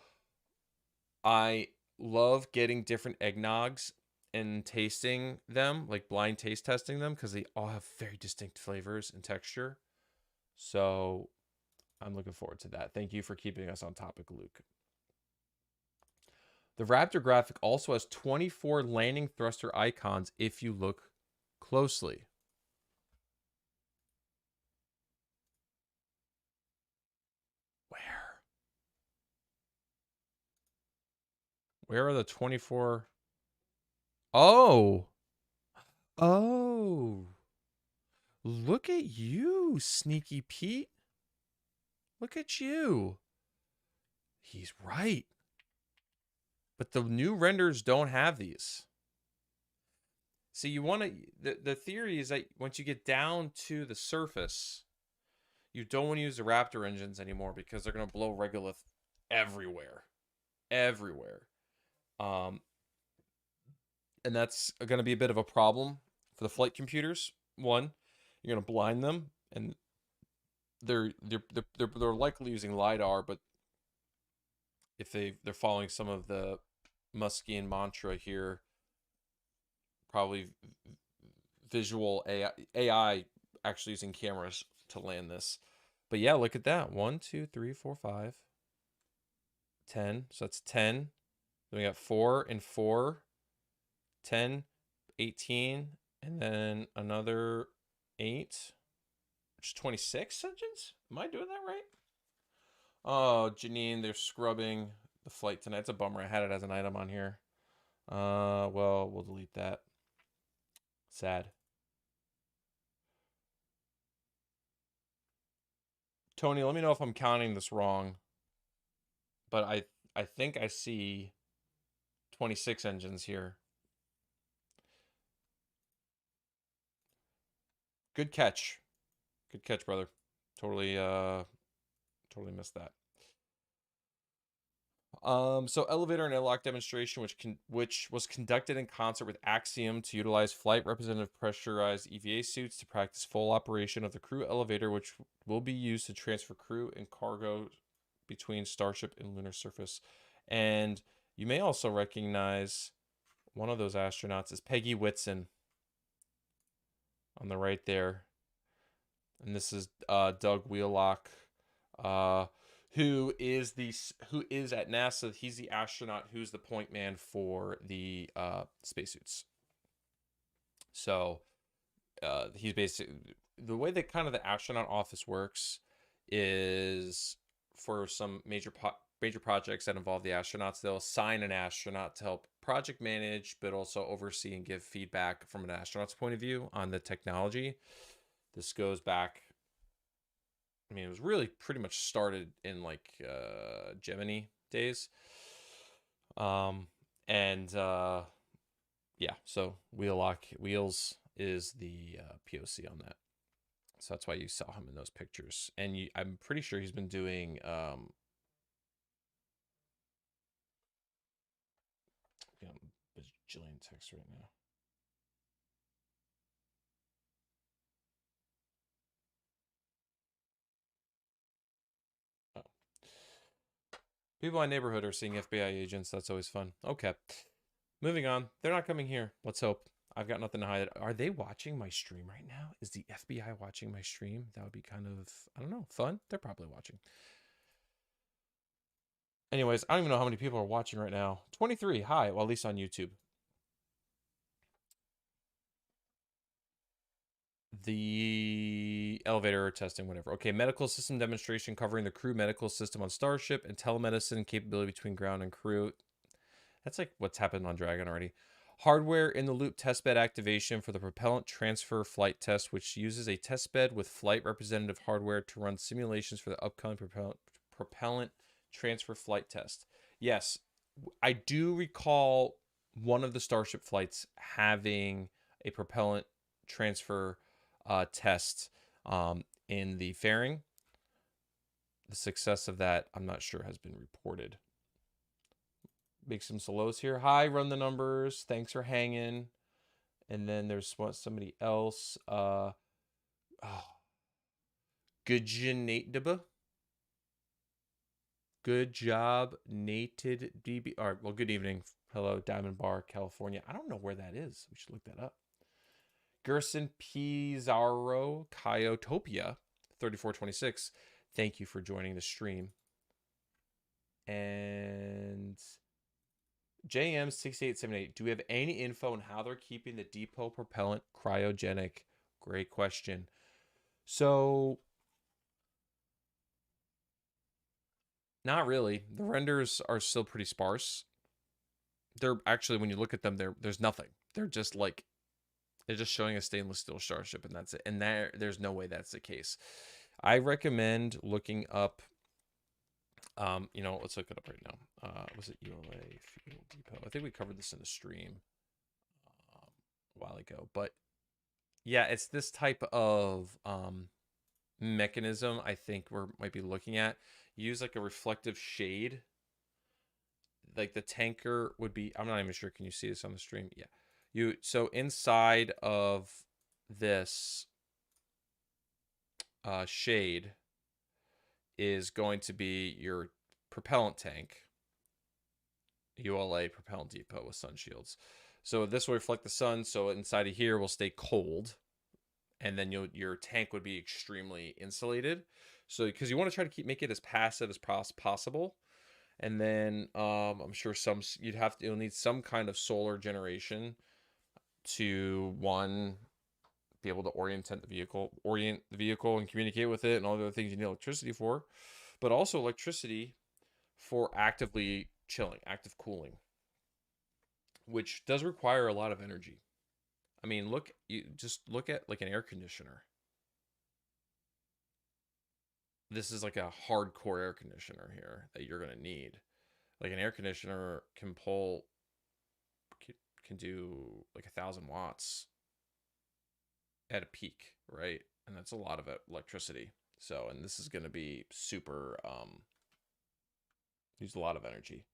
I love getting different eggnogs and tasting them, like blind taste testing them, because they all have very distinct flavors and texture. So I'm looking forward to that. Thank you for keeping us on topic, Luke. The Raptor graphic also has 24 landing thruster icons if you look closely. Where are the 24? Oh. Look at you, Sneaky Pete. Look at you. He's right. But the new renders don't have these. See, you want to... The theory is that once you get down to the surface, you don't want to use the Raptor engines anymore because they're going to blow regolith everywhere. Everywhere. And that's going to be a bit of a problem for the flight computers. One, you're going to blind them, and they're likely using LiDAR, but if they're following some of the Muskian mantra here, probably visual AI actually using cameras to land this. But yeah, look at that. 1, 2, 3, 4, 5, 10. So that's 10. Then we got 4 and 4, 10, 18, and then another 8, which is 26 engines. Am I doing that right? Oh, Janine, they're scrubbing the flight tonight. It's a bummer. I had it as an item on here. Well, we'll delete that. Sad. Tony, let me know if I'm counting this wrong. But I think I see 26 engines here. Good catch. Good catch, brother. Totally missed that. So elevator and airlock demonstration, which was conducted in concert with Axiom to utilize flight representative pressurized EVA suits to practice full operation of the crew elevator, which will be used to transfer crew and cargo between Starship and lunar surface. And you may also recognize one of those astronauts is Peggy Whitson on the right there. And this is Doug Wheelock, who is at NASA. He's the astronaut who's the point man for the spacesuits. So he's basically, the way that kind of the astronaut office works is for some major projects that involve the astronauts, they'll assign an astronaut to help project manage, but also oversee and give feedback from an astronaut's point of view on the technology. This goes back, I mean, it was really pretty much started in like Gemini days. Yeah, so Wheels is the POC on that. So that's why you saw him in those pictures. And I'm pretty sure he's been doing bajillion texts right now. People in my neighborhood are seeing FBI agents. That's always fun. Okay. Moving on. They're not coming here. Let's hope. I've got nothing to hide. Are they watching my stream right now? Is the FBI watching my stream? That would be kind of, I don't know, fun. They're probably watching. Anyways, I don't even know how many people are watching right now. 23. Hi. Well, at least on YouTube. The elevator testing, whatever. Okay, medical system demonstration covering the crew medical system on Starship and telemedicine capability between ground and crew. That's like what's happened on Dragon already. Hardware in the loop testbed activation for the propellant transfer flight test, which uses a testbed with flight representative hardware to run simulations for the upcoming propellant transfer flight test. Yes, I do recall one of the Starship flights having a propellant transfer test in the fairing. The success of that, I'm not sure, has been reported. Make some solos here. Hi, run the numbers. Thanks for hanging. And then there's somebody else. Good job, Nated DB. All right, well, good evening. Hello, Diamond Bar, California. I don't know where that is. We should look that up. Gerson Pizarro Kyotopia 3426. Thank you for joining the stream. And JM6878. Do we have any info on how they're keeping the depot propellant cryogenic? Great question. So, not really. The renders are still pretty sparse. They're actually, when you look at them, there's nothing. They're just like, they're just showing a stainless steel Starship, and that's it. And there's no way that's the case. I recommend looking up, let's look it up right now. Was it ULA Fuel Depot? I think we covered this in the stream a while ago. But yeah, it's this type of mechanism I think we might be looking at. Use like a reflective shade. Like the tanker would be, I'm not even sure. Can you see this on the stream? Yeah. So inside of this shade is going to be your propellant tank, ULA propellant depot with sun shields. So this will reflect the sun, so inside of here will stay cold, and then your tank would be extremely insulated. So because you want to try to make it as passive as possible. And then I'm sure you'll need some kind of solar generation to be able to orient the vehicle and communicate with it and all the other things you need electricity for, but also electricity for actively chilling, active cooling, which does require a lot of energy. I mean, you just look at like an air conditioner. This is like a hardcore air conditioner here that you're going to need. Like an air conditioner can do like 1,000 watts at a peak, right? And that's a lot of electricity. So, and this is going to be super, use a lot of energy.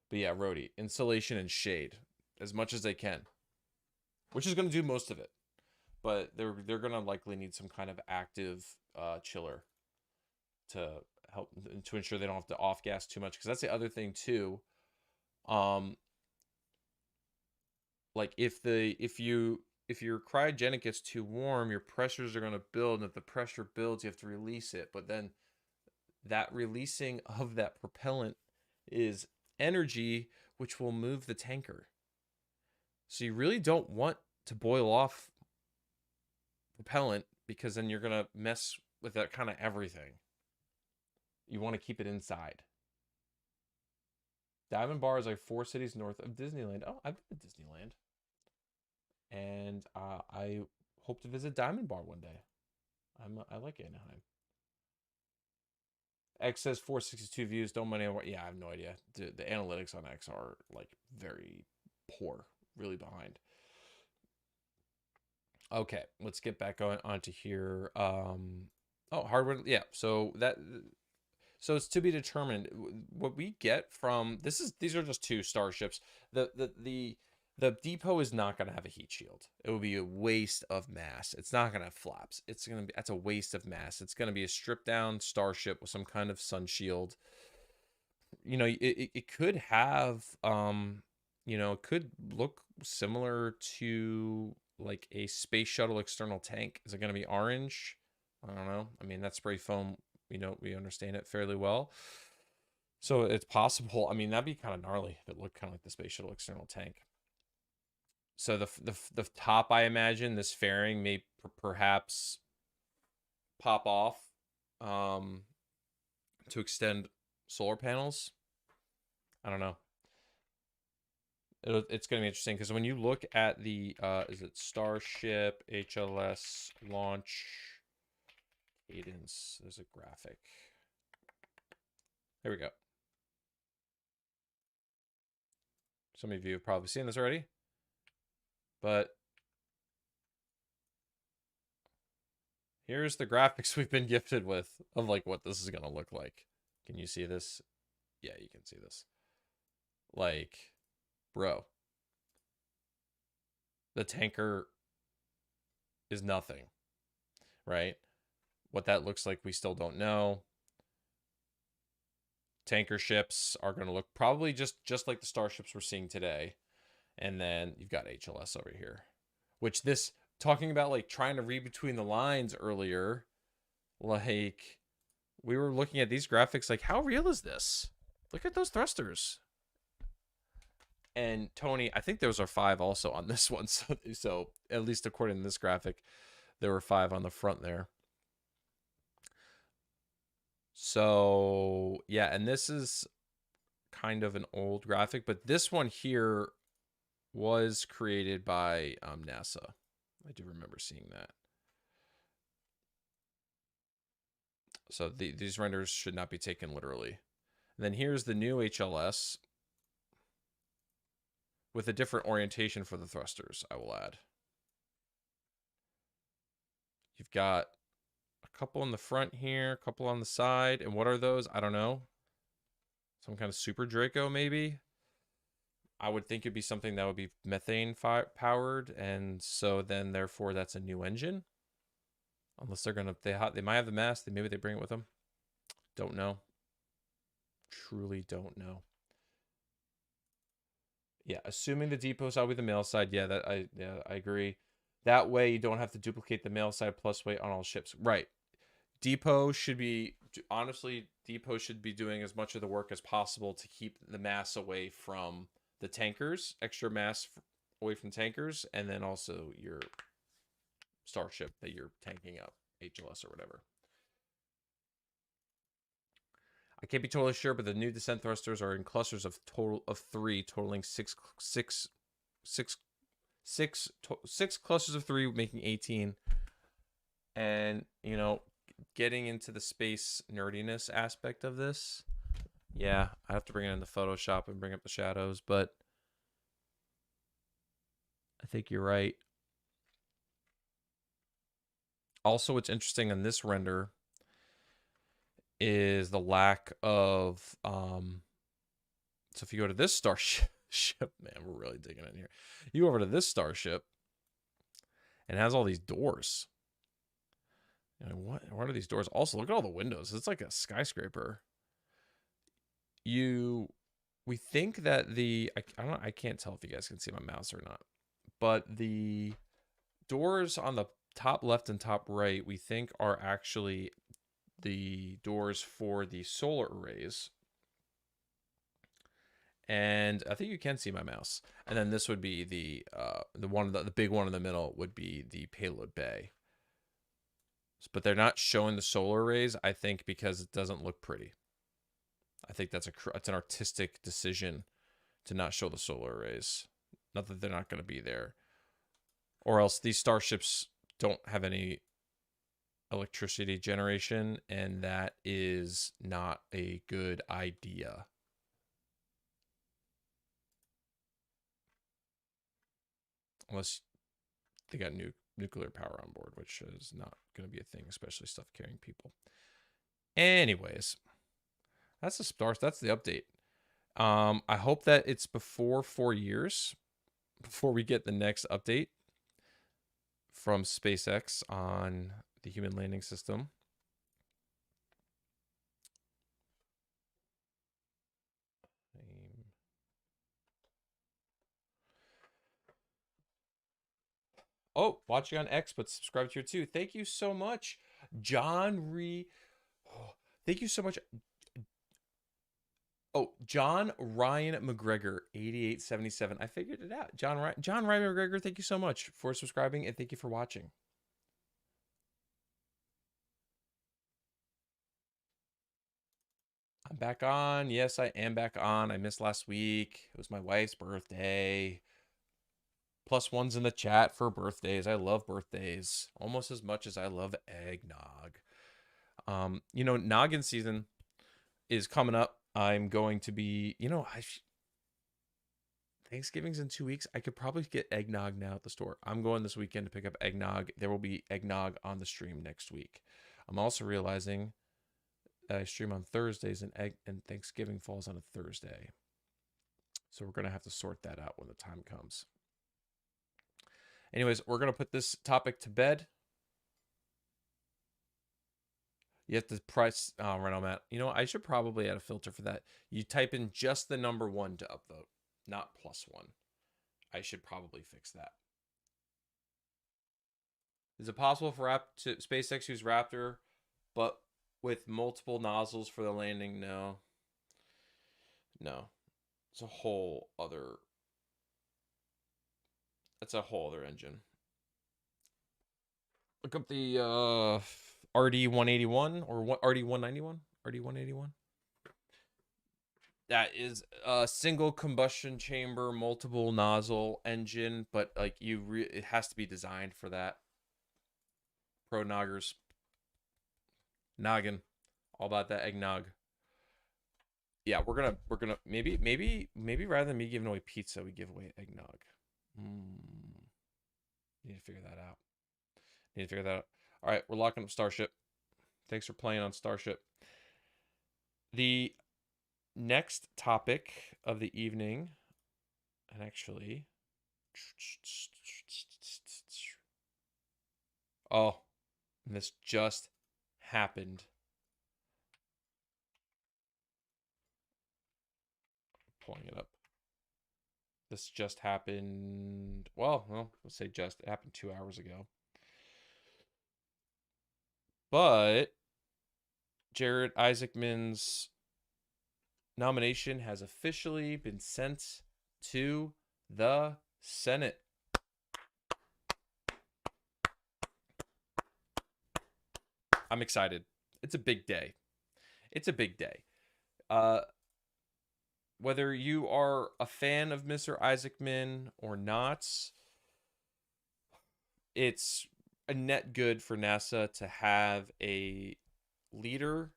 But yeah, Rhodey, insulation and shade as much as they can, which is going to do most of it. But they're going to likely need some kind of active chiller to help to ensure they don't have to off gas too much, because that's the other thing too. Like if your cryogenic gets too warm, your pressures are going to build, and if the pressure builds, you have to release it. But then that releasing of that propellant is energy, which will move the tanker. So you really don't want to boil off propellant, because then you're going to mess with that kind of everything. You want to keep it inside. Diamond Bar is like 4 cities north of Disneyland. Oh, I've been to Disneyland. And I hope to visit Diamond Bar one day. I like Anaheim. X says 462 views. Don't money. Yeah, I have no idea. The analytics on X are like very poor, really behind. Okay, let's get back onto here. Oh, hardware. Yeah, so it's to be determined. What we get from these are just 2 starships. The depot is not going to have a heat shield. It will be a waste of mass. It's not going to have flaps. That's a waste of mass. It's going to be a stripped down starship with some kind of sun shield. You know, it could have, it could look similar to like a space shuttle external tank. Is it going to be orange? I don't know. I mean, that spray foam, we understand it fairly well. So it's possible. I mean, that'd be kind of gnarly if it looked kind of like the space shuttle external tank. So the top, I imagine, this fairing may perhaps pop off to extend solar panels. I don't know. It's going to be interesting, because when you look at the is it Starship HLS launch cadence, there's a graphic. There we go. Some of you have probably seen this already, but here's the graphics we've been gifted with of like what this is going to look like. Can you see this? Yeah, you can see this. Like, bro, the tanker is nothing, right? What that looks like, we still don't know. Tanker ships are going to look probably just like the starships we're seeing today. And then you've got HLS over here, which talking about like trying to read between the lines earlier, like we were looking at these graphics, like how real is this? Look at those thrusters. And Tony, I think those are 5 also on this one. So at least according to this graphic, there were 5 on the front there. So yeah, and this is kind of an old graphic, but this one here was created by NASA. I do remember seeing that. So these renders should not be taken literally. And then here's the new HLS with a different orientation for the thrusters, I will add. You've got a couple in the front here, a couple on the side. And what are those? I don't know. Some kind of Super Draco, maybe? I would think it'd be something that would be methane powered. And so then, therefore, that's a new engine. Unless they're going to... They might have the mass. Maybe they bring it with them. Don't know. Truly don't know. Yeah, assuming the depot side with the male side. Yeah, I agree. That way you don't have to duplicate the male side plus weight on all ships. Right. Depot should be, honestly, Depot should be doing as much of the work as possible to keep the mass away from the tankers, extra mass away from tankers, and then also your Starship that you're tanking up, HLS or whatever. I can't be totally sure, but the new descent thrusters are in clusters of 3, totaling six clusters of 3, making 18. And, you know, getting into the space nerdiness aspect of this, yeah, I have to bring it into Photoshop and bring up the shadows, but I think you're right. Also, what's interesting on this render is the lack of so if you go to this starship, man, we're really digging in here. You go over to this starship and it has all these doors. And what are these doors? Also, look at all the windows. It's like a skyscraper. We think that I can't tell if you guys can see my mouse or not, but the doors on the top left and top right, we think are actually the doors for the solar arrays. And I think you can see my mouse. And then this would be the big one in the middle would be the payload bay. But they're not showing the solar arrays, I think, because it doesn't look pretty. I think that's an artistic decision to not show the solar arrays. Not that they're not going to be there. Or else these starships don't have any electricity generation, and that is not a good idea. Unless they got nuclear power on board, which is not going to be a thing, especially stuff carrying people. Anyways, that's the stars. That's the update. I hope that it's before 4 years before we get the next update from SpaceX on the human landing system. Oh, watching on X, but subscribe to here too. Thank you so much, John thank you so much. Oh, John Ryan McGregor, 8877. I figured it out. John Ryan McGregor, thank you so much for subscribing and thank you for watching. I'm back on. Yes, I am back on. I missed last week. It was my wife's birthday. +1s in the chat for birthdays. I love birthdays almost as much as I love eggnog. You know, noggin season is coming up. I'm going to be, you know, Thanksgiving's in 2 weeks. I could probably get eggnog now at the store. I'm going this weekend to pick up eggnog. There will be eggnog on the stream next week. I'm also realizing that I stream on Thursdays and Thanksgiving falls on a Thursday. So we're going to have to sort that out when the time comes. Anyways, we're going to put this topic to bed. You have to press, right on that. You know, I should probably add a filter for that. You type in just the number 1 to upvote, not +1. I should probably fix that. Is it possible for SpaceX use Raptor, but with multiple nozzles for the landing? No. No. It's a whole other... That's a whole other engine. Look up the RD-181 or RD-191? RD-181? That is a single combustion chamber, multiple nozzle engine, but like it has to be designed for that. Pro noggers. Noggin. All about that eggnog. Yeah, we're gonna maybe rather than me giving away pizza, we give away eggnog. Need to figure that out. All right, we're locking up Starship. Thanks for playing on Starship. The next topic of the evening, and actually, oh, this just happened. Pulling it up. This just happened. Well, let's say it happened 2 hours ago. But Jared Isaacman's nomination has officially been sent to the Senate. I'm excited. It's a big day. It's a big day. Whether you are a fan of Mr. Isaacman or not, it's a net good for NASA to have a leader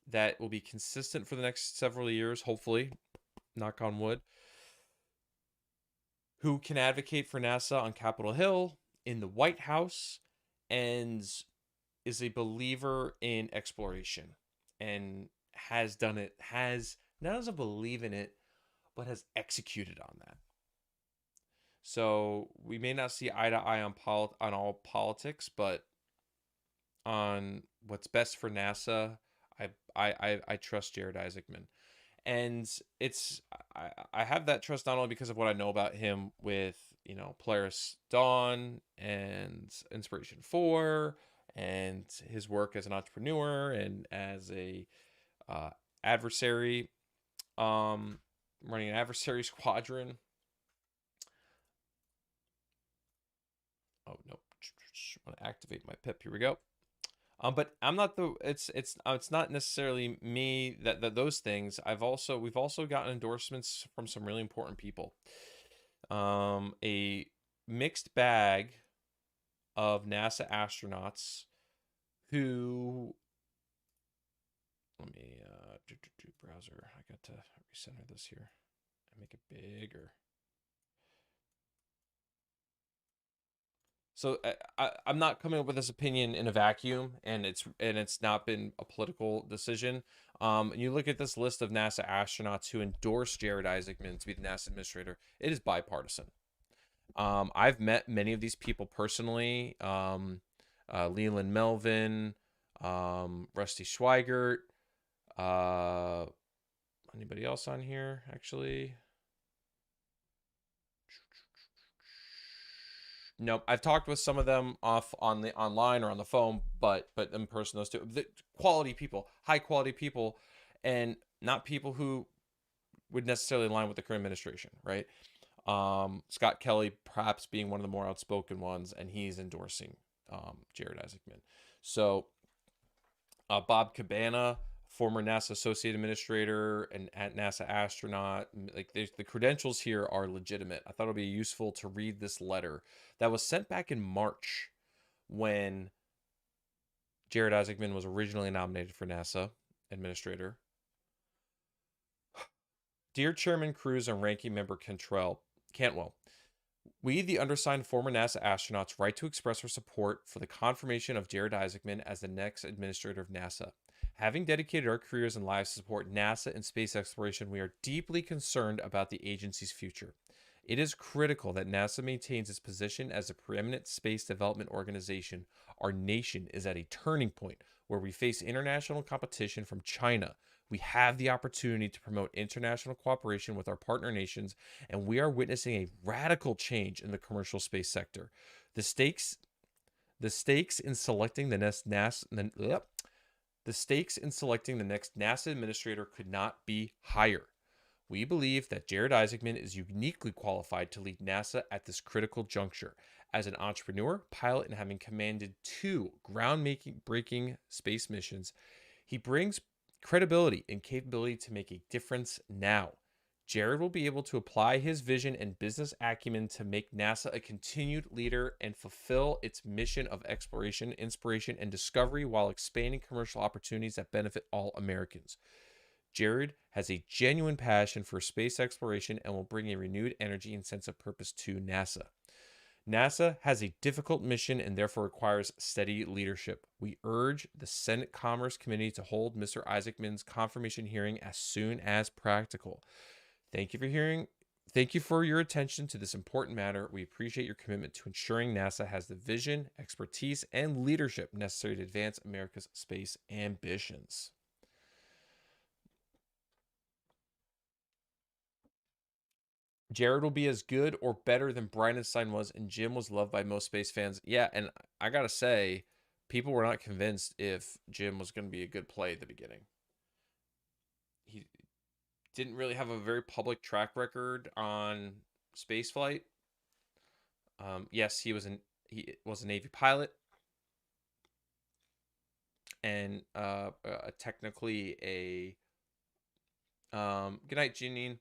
that will be consistent for the next several years, hopefully, knock on wood, who can advocate for NASA on Capitol Hill, in the White House, and is a believer in exploration and has done it, has not doesn't believe in it, but has executed on that. So we may not see eye to eye on on all politics, but on what's best for NASA, I trust Jared Isaacman, and it's I have that trust not only because of what I know about him with Polaris Dawn and Inspiration 4 and his work as an entrepreneur and as a uh, adversary, running an adversary squadron. Oh no, I want to activate my pip. Here we go. But I'm not the. It's not necessarily me that those things. We've also gotten endorsements from some really important people. A mixed bag of NASA astronauts who. Let me browser. I got to recenter this here and make it bigger. So I'm not coming up with this opinion in a vacuum, and it's not been a political decision. And you look at this list of NASA astronauts who endorsed Jared Isaacman to be the NASA administrator. It is bipartisan. I've met many of these people personally. Leland Melvin, Rusty Schweigert. Anybody else on here actually? Nope. I've talked with some of them off on the online or on the phone, but in person, those two quality people, high quality people, and not people who would necessarily align with the current administration, right? Scott Kelly perhaps being one of the more outspoken ones, and he's endorsing Jared Isaacman. So Bob Cabana, former NASA associate administrator and at NASA astronaut, like the credentials here are legitimate. I thought it would be useful to read this letter that was sent back in March when Jared Isaacman was originally nominated for NASA administrator. Dear Chairman Cruz and Ranking Member Cantwell, we, the undersigned former NASA astronauts, write to express our support for the confirmation of Jared Isaacman as the next administrator of NASA. Having dedicated our careers and lives to support NASA and space exploration, we are deeply concerned about the agency's future. It is critical that NASA maintains its position as a preeminent space development organization. Our nation is at a turning point where we face international competition from China. We have the opportunity to promote international cooperation with our partner nations, and we are witnessing a radical change in the commercial space sector. The stakes in selecting the next NASA administrator could not be higher. We believe that Jared Isaacman is uniquely qualified to lead NASA at this critical juncture. As an entrepreneur, pilot, and having commanded 2 groundbreaking space missions, he brings credibility and capability to make a difference now. Jared will be able to apply his vision and business acumen to make NASA a continued leader and fulfill its mission of exploration, inspiration, and discovery while expanding commercial opportunities that benefit all Americans. Jared has a genuine passion for space exploration and will bring a renewed energy and sense of purpose to NASA. NASA has a difficult mission and therefore requires steady leadership. We urge the Senate Commerce Committee to hold Mr. Isaacman's confirmation hearing as soon as practical. Thank you for your attention to this important matter. We appreciate your commitment to ensuring NASA has the vision, expertise, and leadership necessary to advance America's space ambitions. Jared will be as good or better than Bridenstine was, and Jim was loved by most space fans. Yeah, and I gotta say, people were not convinced if Jim was going to be a good play at the beginning. He didn't really have a very public track record on spaceflight. Yes, he was a Navy pilot, and technically a Good night, Janine.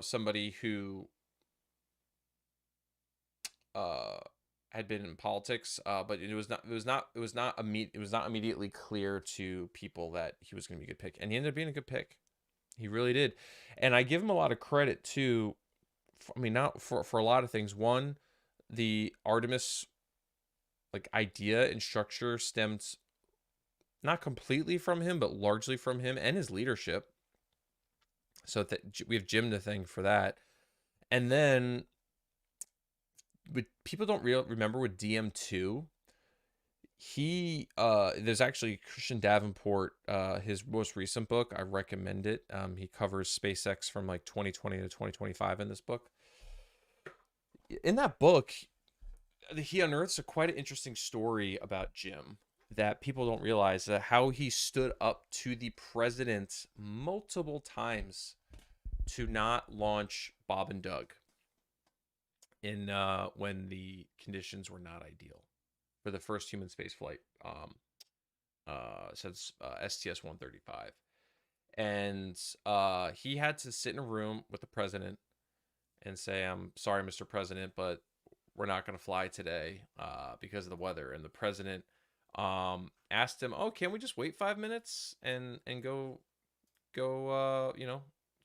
Somebody who uh had been in politics, but it was not immediately clear to people that he was going to be a good pick, and he ended up being a good pick. He really did, and I give him a lot of credit too. I mean, not for a lot of things. One, the Artemis like idea and structure stemmed not completely from him, but largely from him and his leadership. So that we have Jim to thank for that. And then, people don't remember with DM2, there's actually Christian Davenport, his most recent book. I recommend it. He covers SpaceX from like 2020 to 2025 in this book. In that book, he unearths a quite an interesting story about Jim that people don't realize, how he stood up to the president multiple times to not launch Bob and Doug in when the conditions were not ideal for the first human space flight, since STS-135. And he had to sit in a room with the president and say, "I'm sorry, Mr. President, but we're not going to fly today because of the weather." And the president asked him, "Oh, can we just wait 5 minutes and go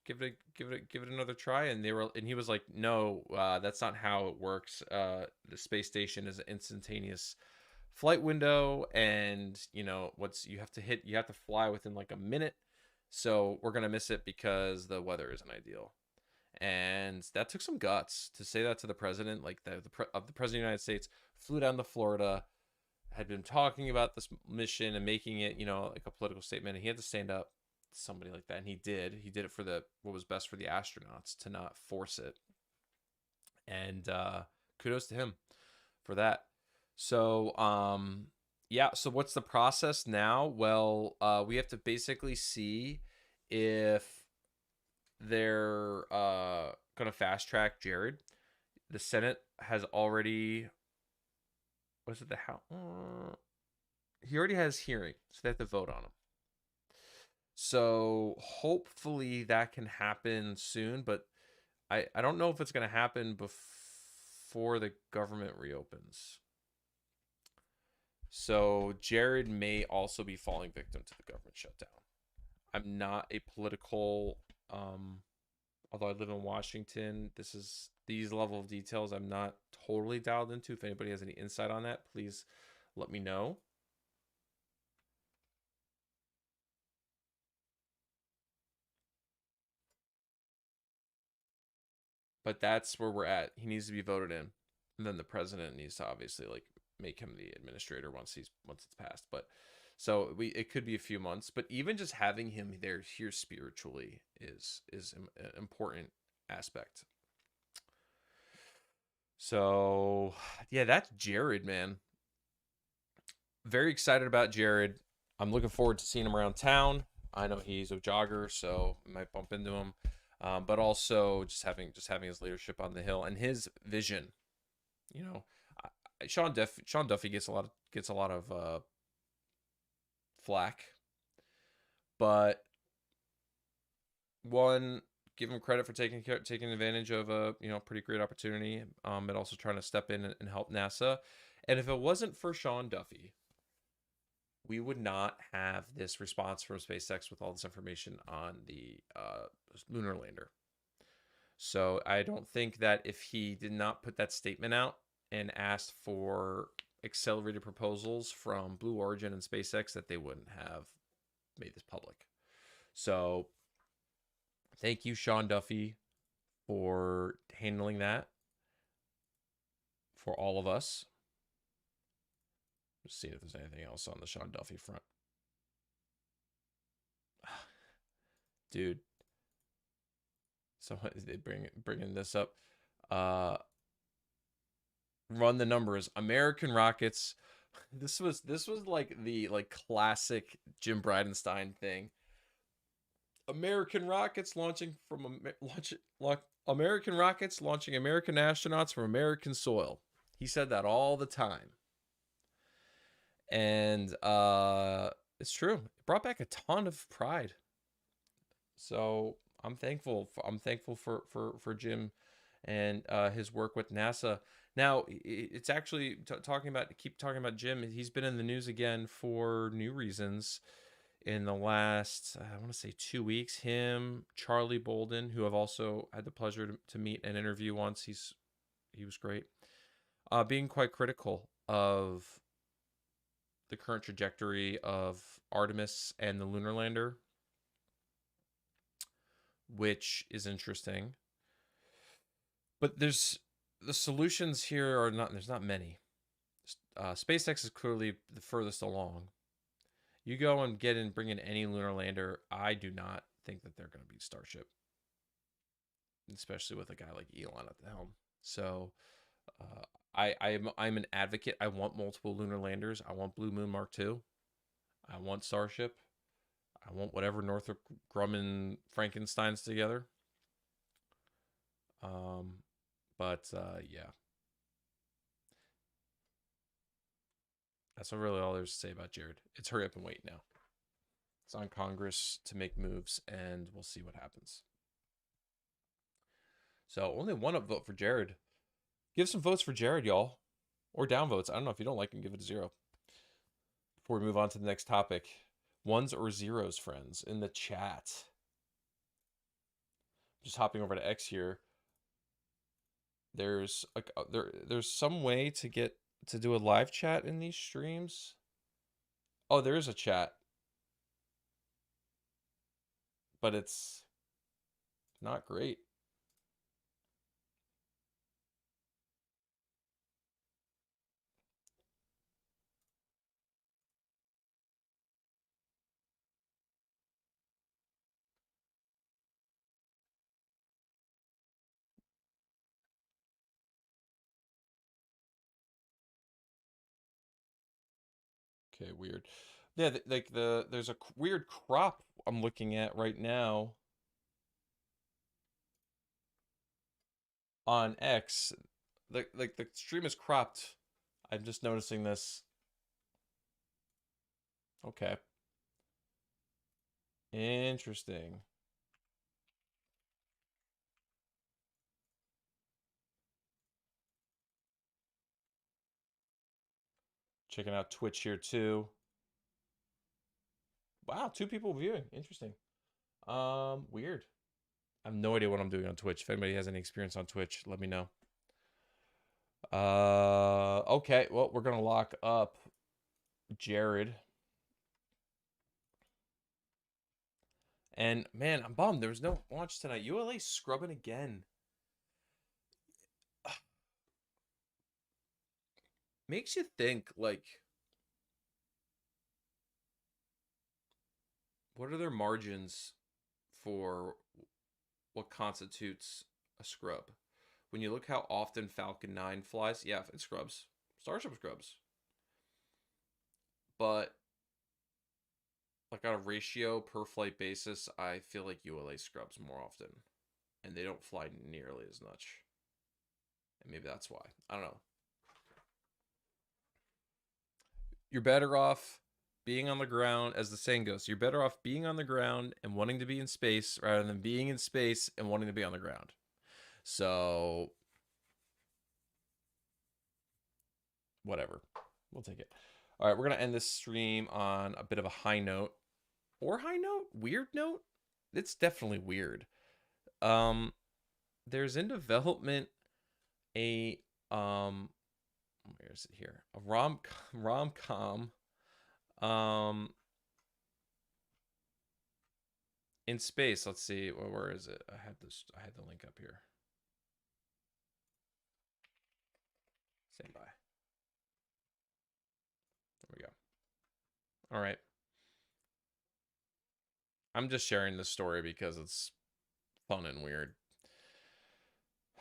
give it another try?" And he was like, "No, that's not how it works. The space station is an instantaneous flight window, and you have to fly within like a minute, so we're gonna miss it because the weather isn't ideal." And that took some guts to say that to the president. Like the president of the United States flew down to Florida, had been talking about this mission and making it, like a political statement, and he had to stand up to somebody like that, and he did it for what was best for the astronauts, to not force it. And kudos to him for that. So yeah, so what's the process now? Well, we have to basically see if they're gonna fast track Jared. The Senate has already, was it the House? He already has hearing, so they have to vote on him. So hopefully that can happen soon, but I don't know if it's gonna happen before the government reopens. So Jared may also be falling victim to the government shutdown. I'm not a political, although I live in Washington, these level of details I'm not totally dialed into. If anybody has any insight on that, please let me know. But that's where we're at. He needs to be voted in, and then the president needs to obviously like make him the administrator once it's passed. But so it could be a few months, but even just having him there here spiritually is an important aspect. So yeah, that's Jared, man. Very excited about Jared. I'm looking forward to seeing him around town. I know he's a jogger, so I might bump into him. But also just having his leadership on the Hill and his vision. Sean Duffy gets a lot of flack, but one, give him credit for taking advantage of a pretty great opportunity, and also trying to step in and help NASA. And if it wasn't for Sean Duffy, we would not have this response from SpaceX with all this information on the lunar lander. So I don't think that if he did not put that statement out and asked for accelerated proposals from Blue Origin and SpaceX, that they wouldn't have made this public. So thank you, Sean Duffy, for handling that for all of us. Let's see if there's anything else on the Sean Duffy front. Dude. So they bringing this up. Run the numbers. American rockets. This was like the classic Jim Bridenstine thing. American rockets launching American rockets launching American astronauts from American soil. He said that all the time. And it's true. It brought back a ton of pride So I'm thankful. I'm thankful for Jim and his work with NASA. Now it's actually keep talking about Jim. He's been in the news again for new reasons in the last I want to say 2 weeks. Him, Charlie Bolden, who I've also had the pleasure to meet and interview once. He was great. Being quite critical of the current trajectory of Artemis and the lunar lander, which is interesting. But the solutions here are not. There's not many. SpaceX is clearly the furthest along. You go and bring in any lunar lander. I do not think that they're going to beat Starship, especially with a guy like Elon at the helm. So, I'm an advocate. I want multiple lunar landers. I want Blue Moon Mark II. I want Starship. I want whatever Northrop Grumman Frankenstein's together. But yeah, that's really all there's to say about Jared. It's hurry up and wait now. It's on Congress to make moves, and we'll see what happens. So only one up vote for Jared. Give some votes for Jared, y'all, or down votes. I don't know if you don't like him, give it a 0. Before we move on to the next topic, ones or zeros, friends, in the chat. Just hopping over to X here. There's there's some way to do a live chat in these streams. Oh, there is a chat, but it's not great. Okay, weird. Yeah, there's a weird crop I'm looking at right now on X. The stream is cropped. I'm just noticing this. Okay. Interesting. Checking out Twitch here too. Wow, 2 people viewing. Interesting. Weird. I have no idea what I'm doing on Twitch. If anybody has any experience on Twitch, let me know. Okay. Well, we're gonna lock up Jared. And man, I'm bummed there was no launch tonight. ULA scrubbing again. Makes you think, like, what are their margins for what constitutes a scrub? When you look how often Falcon 9 flies, yeah, it scrubs. Starship scrubs. But like on a ratio per flight basis, I feel like ULA scrubs more often. And they don't fly nearly as much. And maybe that's why. I don't know. You're better off being on the ground, as the saying goes. You're better off being on the ground and wanting to be in space rather than being in space and wanting to be on the ground. So, whatever. We'll take it. All right, we're going to end this stream on a bit of a high note. Or high note? Weird note? It's definitely weird. There's in development a where is it here? A rom-com in space. Let's see. Where is it? I had the link up here. Stand by. There we go. All right. I'm just sharing this story because it's fun and weird.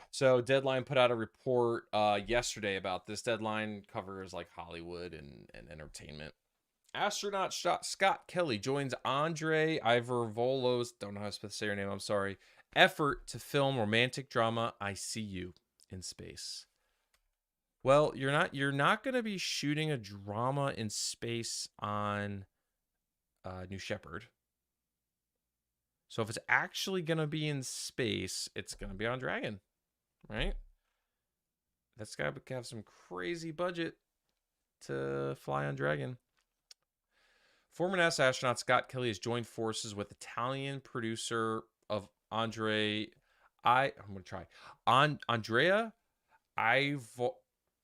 So Deadline put out a report yesterday about this. Deadline covers like Hollywood and entertainment. Astronaut Scott Kelly joins Andre Ivervolo's, don't know how to say your name, I'm sorry, effort to film romantic drama I See You in space. Well, you're not going to be shooting a drama in space on New Shepard. So if it's actually going to be in space, it's going to be on Dragon, right? That's got to have some crazy budget to fly on Dragon. Former NASA astronaut Scott Kelly has joined forces with Italian producer of I'm going to try. Andrea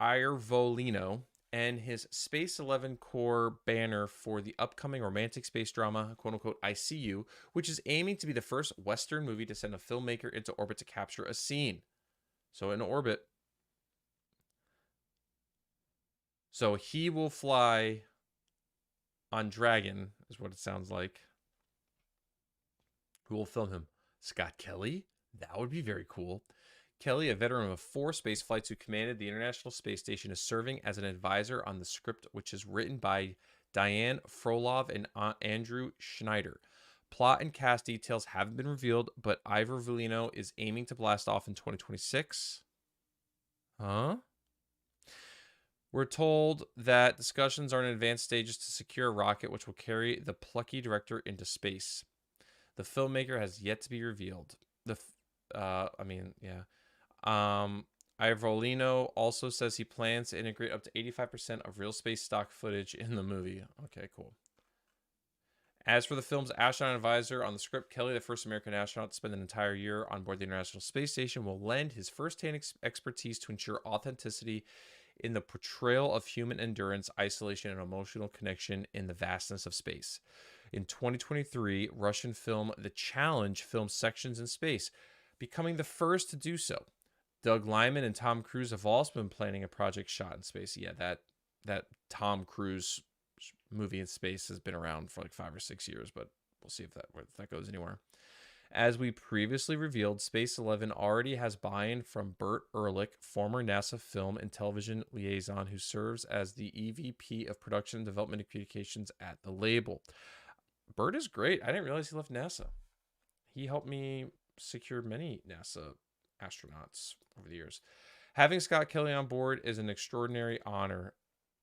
Iervolino and his Space 11 core banner for the upcoming romantic space drama, quote unquote, ICU, which is aiming to be the first Western movie to send a filmmaker into orbit to capture a scene. So in orbit. So he will fly on Dragon, is what it sounds like. Who will film him? Scott Kelly? That would be very cool. Kelly, a veteran of 4 space flights who commanded the International Space Station, is serving as an advisor on the script, which is written by Diane Frolov and Andrew Schneider. Plot and cast details haven't been revealed, but Ivor Villino is aiming to blast off in 2026. Huh? We're told that discussions are in advanced stages to secure a rocket which will carry the plucky director into space. The filmmaker has yet to be revealed. Ivolino also says he plans to integrate up to 85% of real space stock footage in the movie. Okay, cool. As for the film's astronaut advisor on the script, Kelly, the first American astronaut to spend an entire year on board the International Space Station, will lend his first-hand expertise to ensure authenticity in the portrayal of human endurance, isolation, and emotional connection in the vastness of space. In 2023, Russian film The Challenge filmed sections in space, becoming the first to do so. Doug Liman and Tom Cruise have also been planning a project shot in space. Yeah, that Tom Cruise movie in space has been around for like 5 or 6 years, but we'll see if that goes anywhere. As we previously revealed, Space 11 already has buy-in from Burt Ehrlich, former NASA film and television liaison who serves as the EVP of Production and Development and Communications at the label. Burt is great. I didn't realize he left NASA. He helped me secure many NASA astronauts over the years. Having Scott Kelly on board is an extraordinary honor,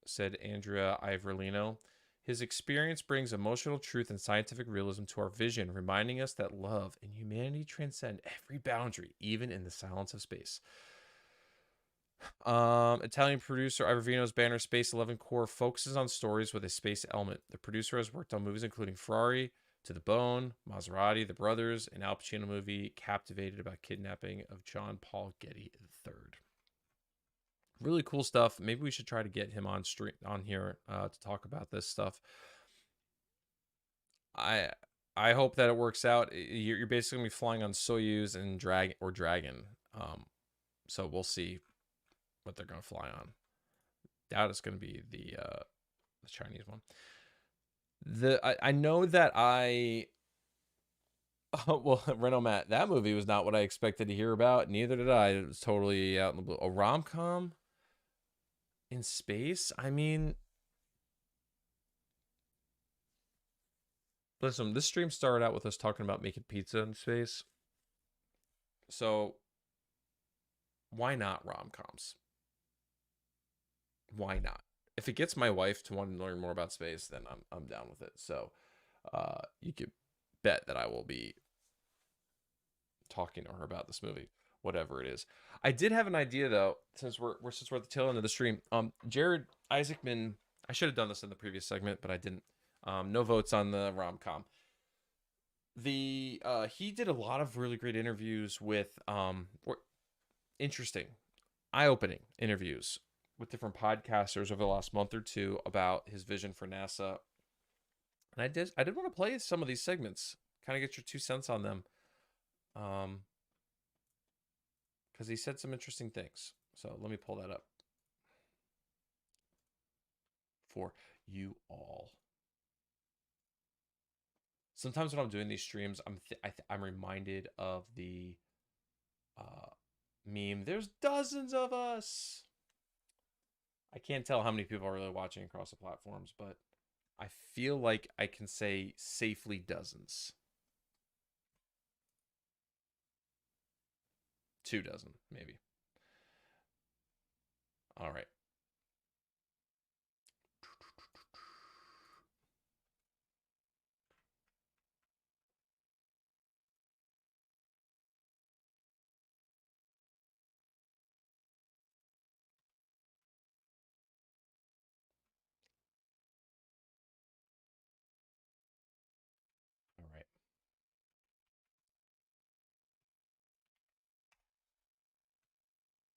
said Andrea Iverlino. His experience brings emotional truth and scientific realism to our vision, reminding us that love and humanity transcend every boundary, even in the silence of space. Italian producer Ivervino's banner Space 11 Core focuses on stories with a space element. The producer has worked on movies including Ferrari, To the Bone, Maserati, The Brothers, an Al Pacino movie, Captivated, about kidnapping of John Paul Getty III. Really cool stuff. Maybe we should try to get him on here to talk about this stuff. I hope that it works out. You're basically gonna be flying on Soyuz and Dragon. So we'll see what they're gonna fly on. Doubt it's gonna be the Chinese one. I know that well, Reno Matt, that movie was not what I expected to hear about. Neither did I. It was totally out in the blue. A rom-com in space? I mean, listen, this stream started out with us talking about making pizza in space. So why not rom-coms? Why not? If it gets my wife to want to learn more about space, then I'm down with it. So you could bet that I will be talking to her about this movie, whatever it is. I did have an idea though, since we're at the tail end of the stream. Jared Isaacman, I should have done this in the previous segment, but I didn't. No votes on the rom-com. He did a lot of really great interviews with interesting, eye-opening interviews with different podcasters over the last month or two about his vision for NASA. And I did want to play some of these segments, kind of get your 2 cents on them. Because he said some interesting things. So let me pull that up for you all. Sometimes when I'm doing these streams, I'm reminded of the meme. There's dozens of us. I can't tell how many people are really watching across the platforms, but I feel like I can say safely dozens. 2 dozen, maybe. All right.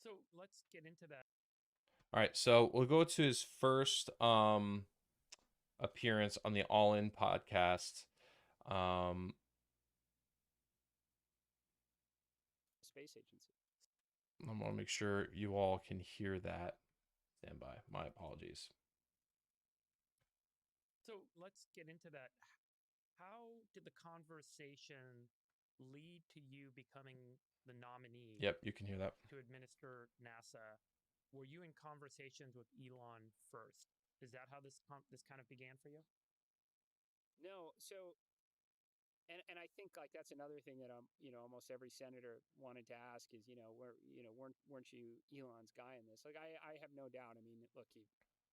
So let's get into that. All right, so we'll go to his first appearance on the All In podcast. Space Agency. I want to make sure you all can hear that. Stand by. My apologies. So let's get into that. How did the conversation lead to you becoming the nominee Yep, you can hear that. to administer NASA? Were you in conversations with Elon first? Is that how this kind of began for you? No, so and I think like that's another thing that almost every senator wanted to ask is weren't you Elon's guy in this? Like I have no doubt. I mean, look,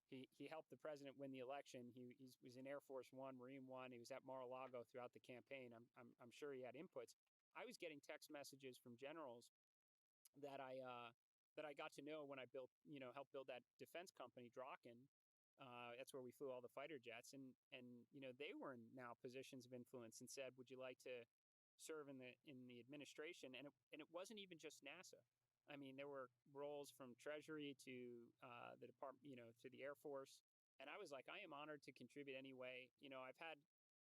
he helped the president win the election. He was in Air Force One, Marine One. He was at Mar-a-Lago throughout the campaign. I'm sure he had inputs. I was getting text messages from generals that I got to know when I helped build that defense company, Draken. That's where we flew all the fighter jets, and they were in now positions of influence and said, "Would you like to serve in the administration?" And it wasn't even just NASA. I mean, there were roles from Treasury to the department, to the Air Force, and I was like, I am honored to contribute anyway.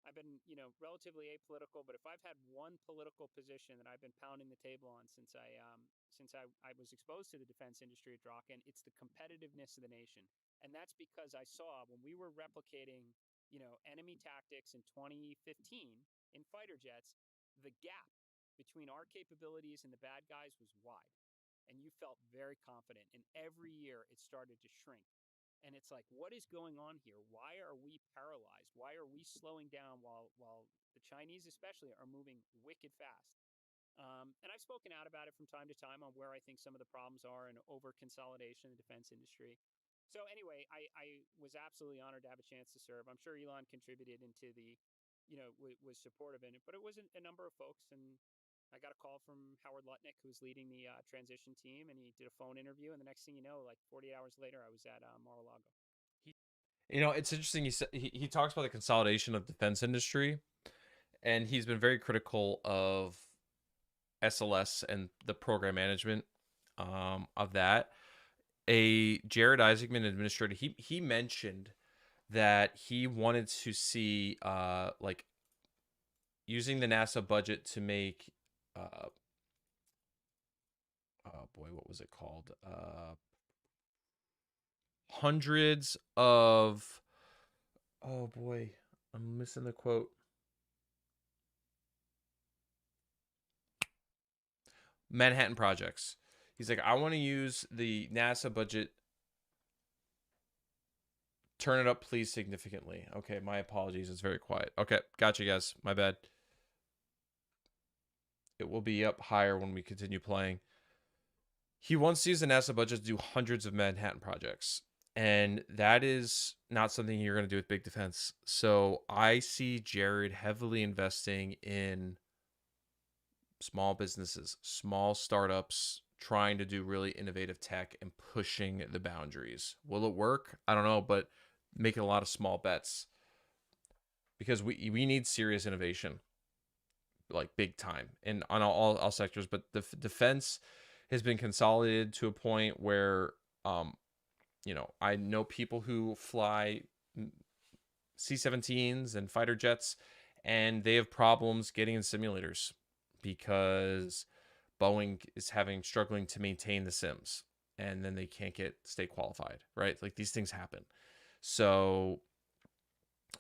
I've been relatively apolitical, but if I've had one political position that I've been pounding the table on since I was exposed to the defense industry at Draken, it's the competitiveness of the nation. And that's because I saw when we were replicating, enemy tactics in 2015 in fighter jets, the gap between our capabilities and the bad guys was wide. And you felt very confident. And every year it started to shrink. And it's like, what is going on here? Why are we paralyzed? Why are we slowing down while the Chinese especially are moving wicked fast? And I've spoken out about it from time to time on where I think some of the problems are in over consolidation in the defense industry. So anyway, I was absolutely honored to have a chance to serve. I'm sure Elon contributed into was supportive in it, but it was a number of folks. And I got a call from Howard Lutnick, who was leading the transition team, and he did a phone interview. And the next thing you know, like 48 hours later, I was at Mar-a-Lago. It's interesting. He talks about the consolidation of defense industry, and he's been very critical of SLS and the program management of that. A Jared Isaacman administrator, he mentioned that he wanted to see like using the NASA budget to make oh boy, what was it called? Hundreds of oh boy, I'm missing the quote. Manhattan projects. He's like, I want to use the NASA budget. Turn it up, please, significantly. Okay, my apologies. It's very quiet. Okay, gotcha, guys. My bad. It will be up higher when we continue playing. He wants to use the NASA budget to do hundreds of Manhattan projects. And that is not something you're going to do with big defense. So I see Jared heavily investing in small businesses, small startups, trying to do really innovative tech and pushing the boundaries. Will it work? I don't know, but making a lot of small bets because we need serious innovation, like big time, and on all sectors. But the defense has been consolidated to a point where, I know people who fly C-17s and fighter jets, and they have problems getting in simulators because Boeing is struggling to maintain the sims, and then they can't get state qualified, right? Like these things happen. So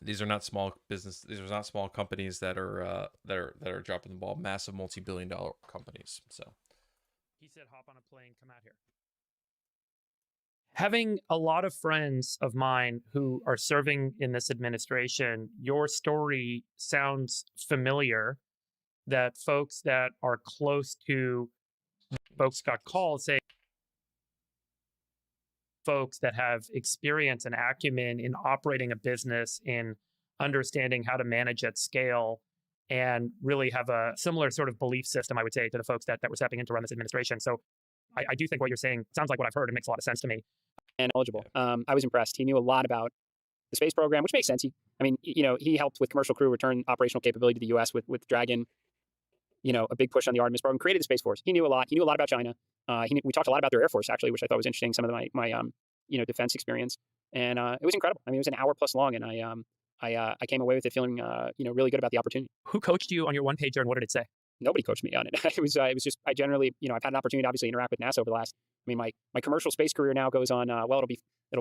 these are not small business. These are not small companies that are dropping the ball. Massive multi-billion-dollar companies. So He said, hop on a plane, come out here. Having a lot of friends of mine who are serving in this administration, your story sounds familiar. That folks that are close to folks got calls saying folks that have experience and acumen in operating a business, in understanding how to manage at scale, and really have a similar sort of belief system, I would say, to the folks that were stepping in to run this administration. So I do think what you're saying sounds like what I've heard. It makes a lot of sense to me. And eligible. I was impressed. He knew a lot about the space program, which makes sense. He helped with commercial crew return operational capability to the U.S. with Dragon. a big push on the Artemis program, created the Space Force. He knew a lot. He knew a lot about China. We talked a lot about their Air Force, actually, which I thought was interesting, some of my defense experience. And it was incredible. I mean, it was an hour plus long, and I came away with it feeling, really good about the opportunity. Who coached you on your one pager, and what did it say? Nobody coached me on it. It was just, I generally, I've had an opportunity to obviously interact with NASA over the last, my commercial space career now goes on, it'll be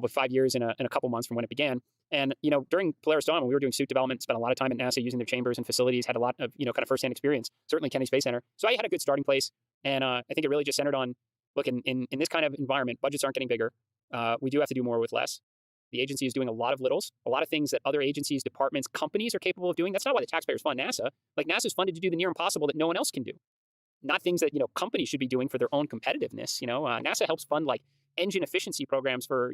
5 years in a couple months from when it began. And, during Polaris Dawn, when we were doing suit development, spent a lot of time at NASA using their chambers and facilities, had a lot of, kind of firsthand experience, certainly Kennedy Space Center. So I had a good starting place. And I think it really just centered on, look, in this kind of environment, budgets aren't getting bigger. We do have to do more with less. The agency is doing a lot of littles, a lot of things that other agencies, departments, companies are capable of doing. That's not why the taxpayers fund NASA. Like, NASA's funded to do the near impossible that no one else can do. Not things that, companies should be doing for their own competitiveness. NASA helps fund like engine efficiency programs for,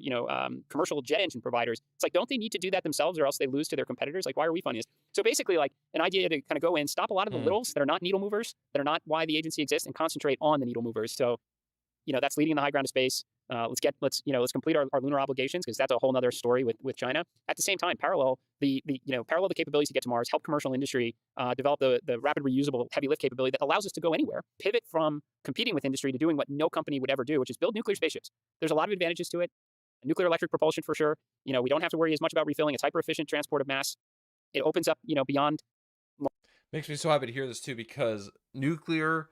commercial jet engine providers. It's like, don't they need to do that themselves or else they lose to their competitors? Like, why are we funding this? So basically, like, an idea to kind of go in, stop a lot of the littles that are not needle movers, that are not why the agency exists, and concentrate on the needle movers. So, that's leading in the high ground of space. Let's complete our lunar obligations, because that's a whole other story with China. At the same time, parallel the capabilities to get to Mars, help commercial industry develop the rapid reusable heavy lift capability that allows us to go anywhere, pivot from competing with industry to doing what no company would ever do, which is build nuclear spaceships. There's a lot of advantages to it. Nuclear electric propulsion for sure. We don't have to worry as much about refilling. It's hyper efficient transport of mass. It opens up, beyond. Makes me so happy to hear this too, because nuclear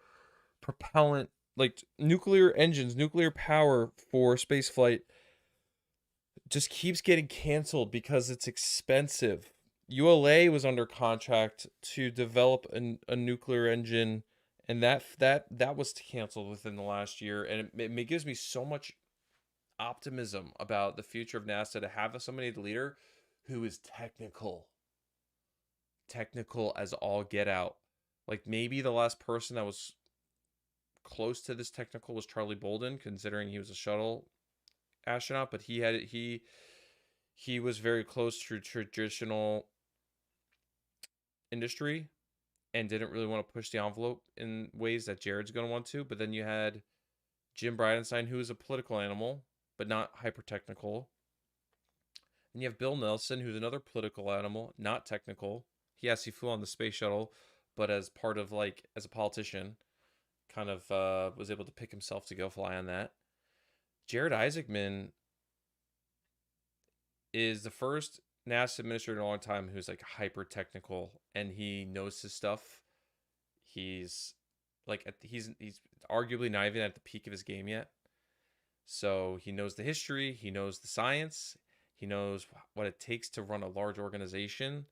propellant, like nuclear engines, nuclear power for space flight just keeps getting canceled because it's expensive. ULA was under contract to develop a nuclear engine, and that was canceled within the last year. And it gives me so much optimism about the future of NASA to have somebody, the leader, who is technical as all get out. Like, maybe the last person that was close to this technical was Charlie Bolden, considering he was a shuttle astronaut, but he was very close to traditional industry and didn't really want to push the envelope in ways that Jared's going to want to. But then you had Jim Bridenstine, who is a political animal but not hyper technical, and you have Bill Nelson, who's another political animal, not technical. He flew on the space shuttle, but as part of, like, as a politician, kind of was able to pick himself to go fly on that. Jared Isaacman is the first NASA administrator in a long time who's like hyper technical, and he knows his stuff. He's arguably not even at the peak of his game yet. So he knows the history, he knows the science, he knows what it takes to run a large organization.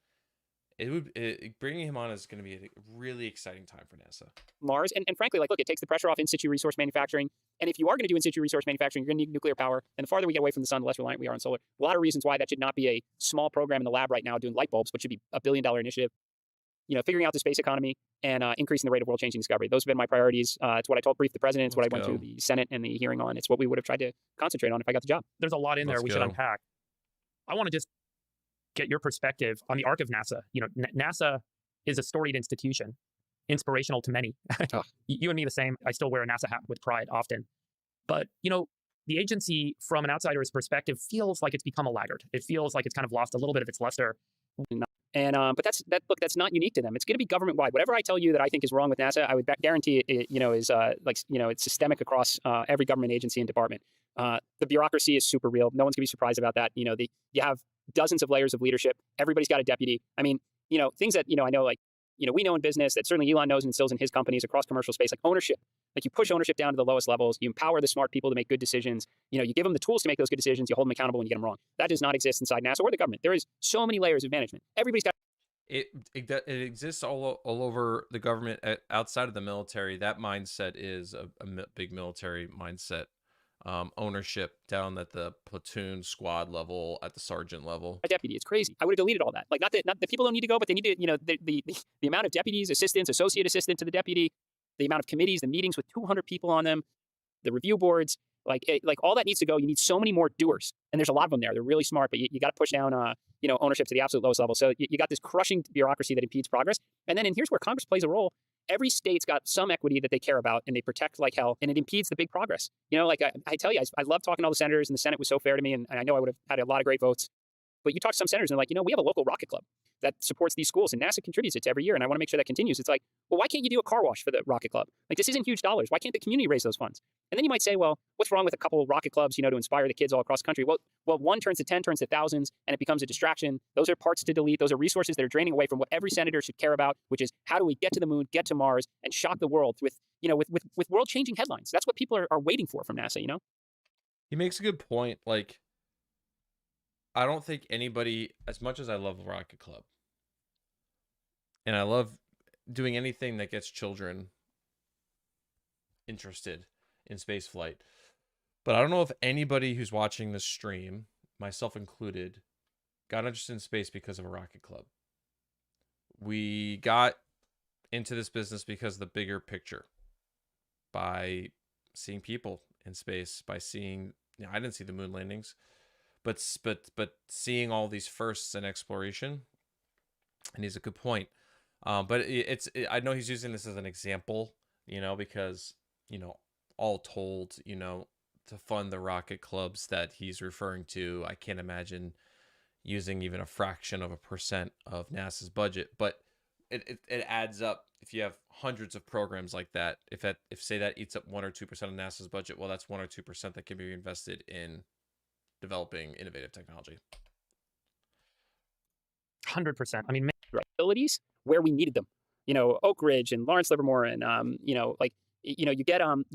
Bringing him on is going to be a really exciting time for NASA. Mars, and frankly, like, look, it takes the pressure off in situ resource manufacturing. And if you are going to do in situ resource manufacturing, you're going to need nuclear power. And the farther we get away from the sun, the less reliant we are on solar. A lot of reasons why that should not be a small program in the lab right now doing light bulbs, which should be $1 billion initiative. Figuring out the space economy and increasing the rate of world-changing discovery. Those have been my priorities. It's what I briefed the president. It's what I went through the Senate and the hearing on. It's what we would have tried to concentrate on if I got the job. There's a lot in there we should unpack. I want to just get your perspective on the arc of NASA. NASA is a storied institution, inspirational to many. You and me the same. I still wear a NASA hat with pride often. But, the agency, from an outsider's perspective, feels like it's become a laggard. It feels like it's kind of lost a little bit of its luster. And but that's not unique to them. It's going to be government wide. Whatever I tell you that I think is wrong with NASA, I would guarantee it, is it's systemic across every government agency and department. The bureaucracy is super real. No one's going to be surprised about that. You have dozens of layers of leadership. Everybody's got a deputy. I mean, things that I know, like, we know in business that certainly Elon knows and instills in his companies across commercial space, like ownership. Like, you push ownership down to the lowest levels. You empower the smart people to make good decisions. You give them the tools to make those good decisions. You hold them accountable when you get them wrong. That does not exist inside NASA or the government. There is so many layers of management. Everybody's got. It exists all over the government. Outside of the military, that mindset is a big military mindset. Ownership down at the platoon, squad level, at the sergeant level. A deputy, it's crazy. I would have deleted all that. Like, not that people don't need to go, but they need to, the amount of deputies, assistants, associate assistant to the deputy, the amount of committees, the meetings with 200 people on them, the review boards, like all that needs to go. You need so many more doers, and there's a lot of them there. They're really smart, but you got to push down, ownership to the absolute lowest level. So you got this crushing bureaucracy that impedes progress. And then, and here's where Congress plays a role. Every state's got some equity that they care about and they protect like hell, and it impedes the big progress. I tell you, I love talking to all the senators, and the Senate was so fair to me, and I know I would have had a lot of great votes. But you talk to some senators and they're like, we have a local rocket club that supports these schools and NASA contributes it to every year. And I want to make sure that continues. It's like, well, why can't you do a car wash for the rocket club? Like, this isn't huge dollars. Why can't the community raise those funds? And then you might say, well, what's wrong with a couple of rocket clubs, to inspire the kids all across the country? Well, one turns to 10, turns to thousands, and it becomes a distraction. Those are parts to delete. Those are resources that are draining away from what every senator should care about, which is how do we get to the moon, get to Mars, and shock the world with world-changing headlines. That's what people are waiting for from NASA, He makes a good point. Like, I don't think anybody, as much as I love Rocket Club, and I love doing anything that gets children interested in space flight, but I don't know if anybody who's watching this stream, myself included, got interested in space because of a Rocket Club. We got into this business because of the bigger picture, by seeing people in space, by seeing, I didn't see the moon landings, but seeing all these firsts in exploration. And he's a good point. But I know he's using this as an example, because, all told, to fund the rocket clubs that he's referring to, I can't imagine using even a fraction of a % of NASA's budget. But it adds up. If you have hundreds of programs like that, if say that eats up 1 or 2% of NASA's budget, well, that's 1 or 2% that can be invested in developing innovative technology. 100%. I mean, facilities where we needed them. Oak Ridge and Lawrence Livermore, and you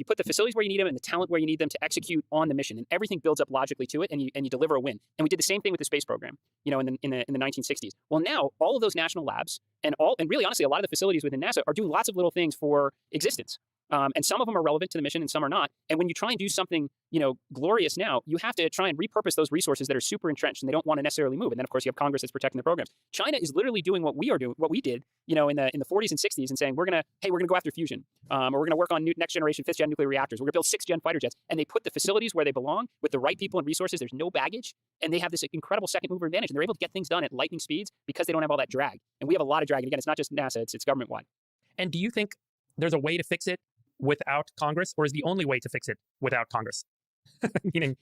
put the facilities where you need them and the talent where you need them to execute on the mission, and everything builds up logically to it, and you deliver a win. And we did the same thing with the space program, in the 1960s. Well, now all of those national labs and really honestly a lot of the facilities within NASA are doing lots of little things for existence. And some of them are relevant to the mission and some are not. And when you try and do something, glorious now, you have to try and repurpose those resources that are super entrenched and they don't want to necessarily move. And then of course you have Congress that's protecting the programs. China is literally doing what we did, in the 40s and 60s, and saying we're gonna go after fusion, or we're gonna work on next generation 5th gen nuclear reactors. We're gonna build 6th gen fighter jets, and they put the facilities where they belong with the right people and resources. There's no baggage, and they have this incredible second mover advantage, and they're able to get things done at lightning speeds because they don't have all that drag. And we have a lot of drag. And again, it's not just NASA; it's government wide. And do you think there's a way to fix it without Congress, or is the only way to fix it without Congress? meaning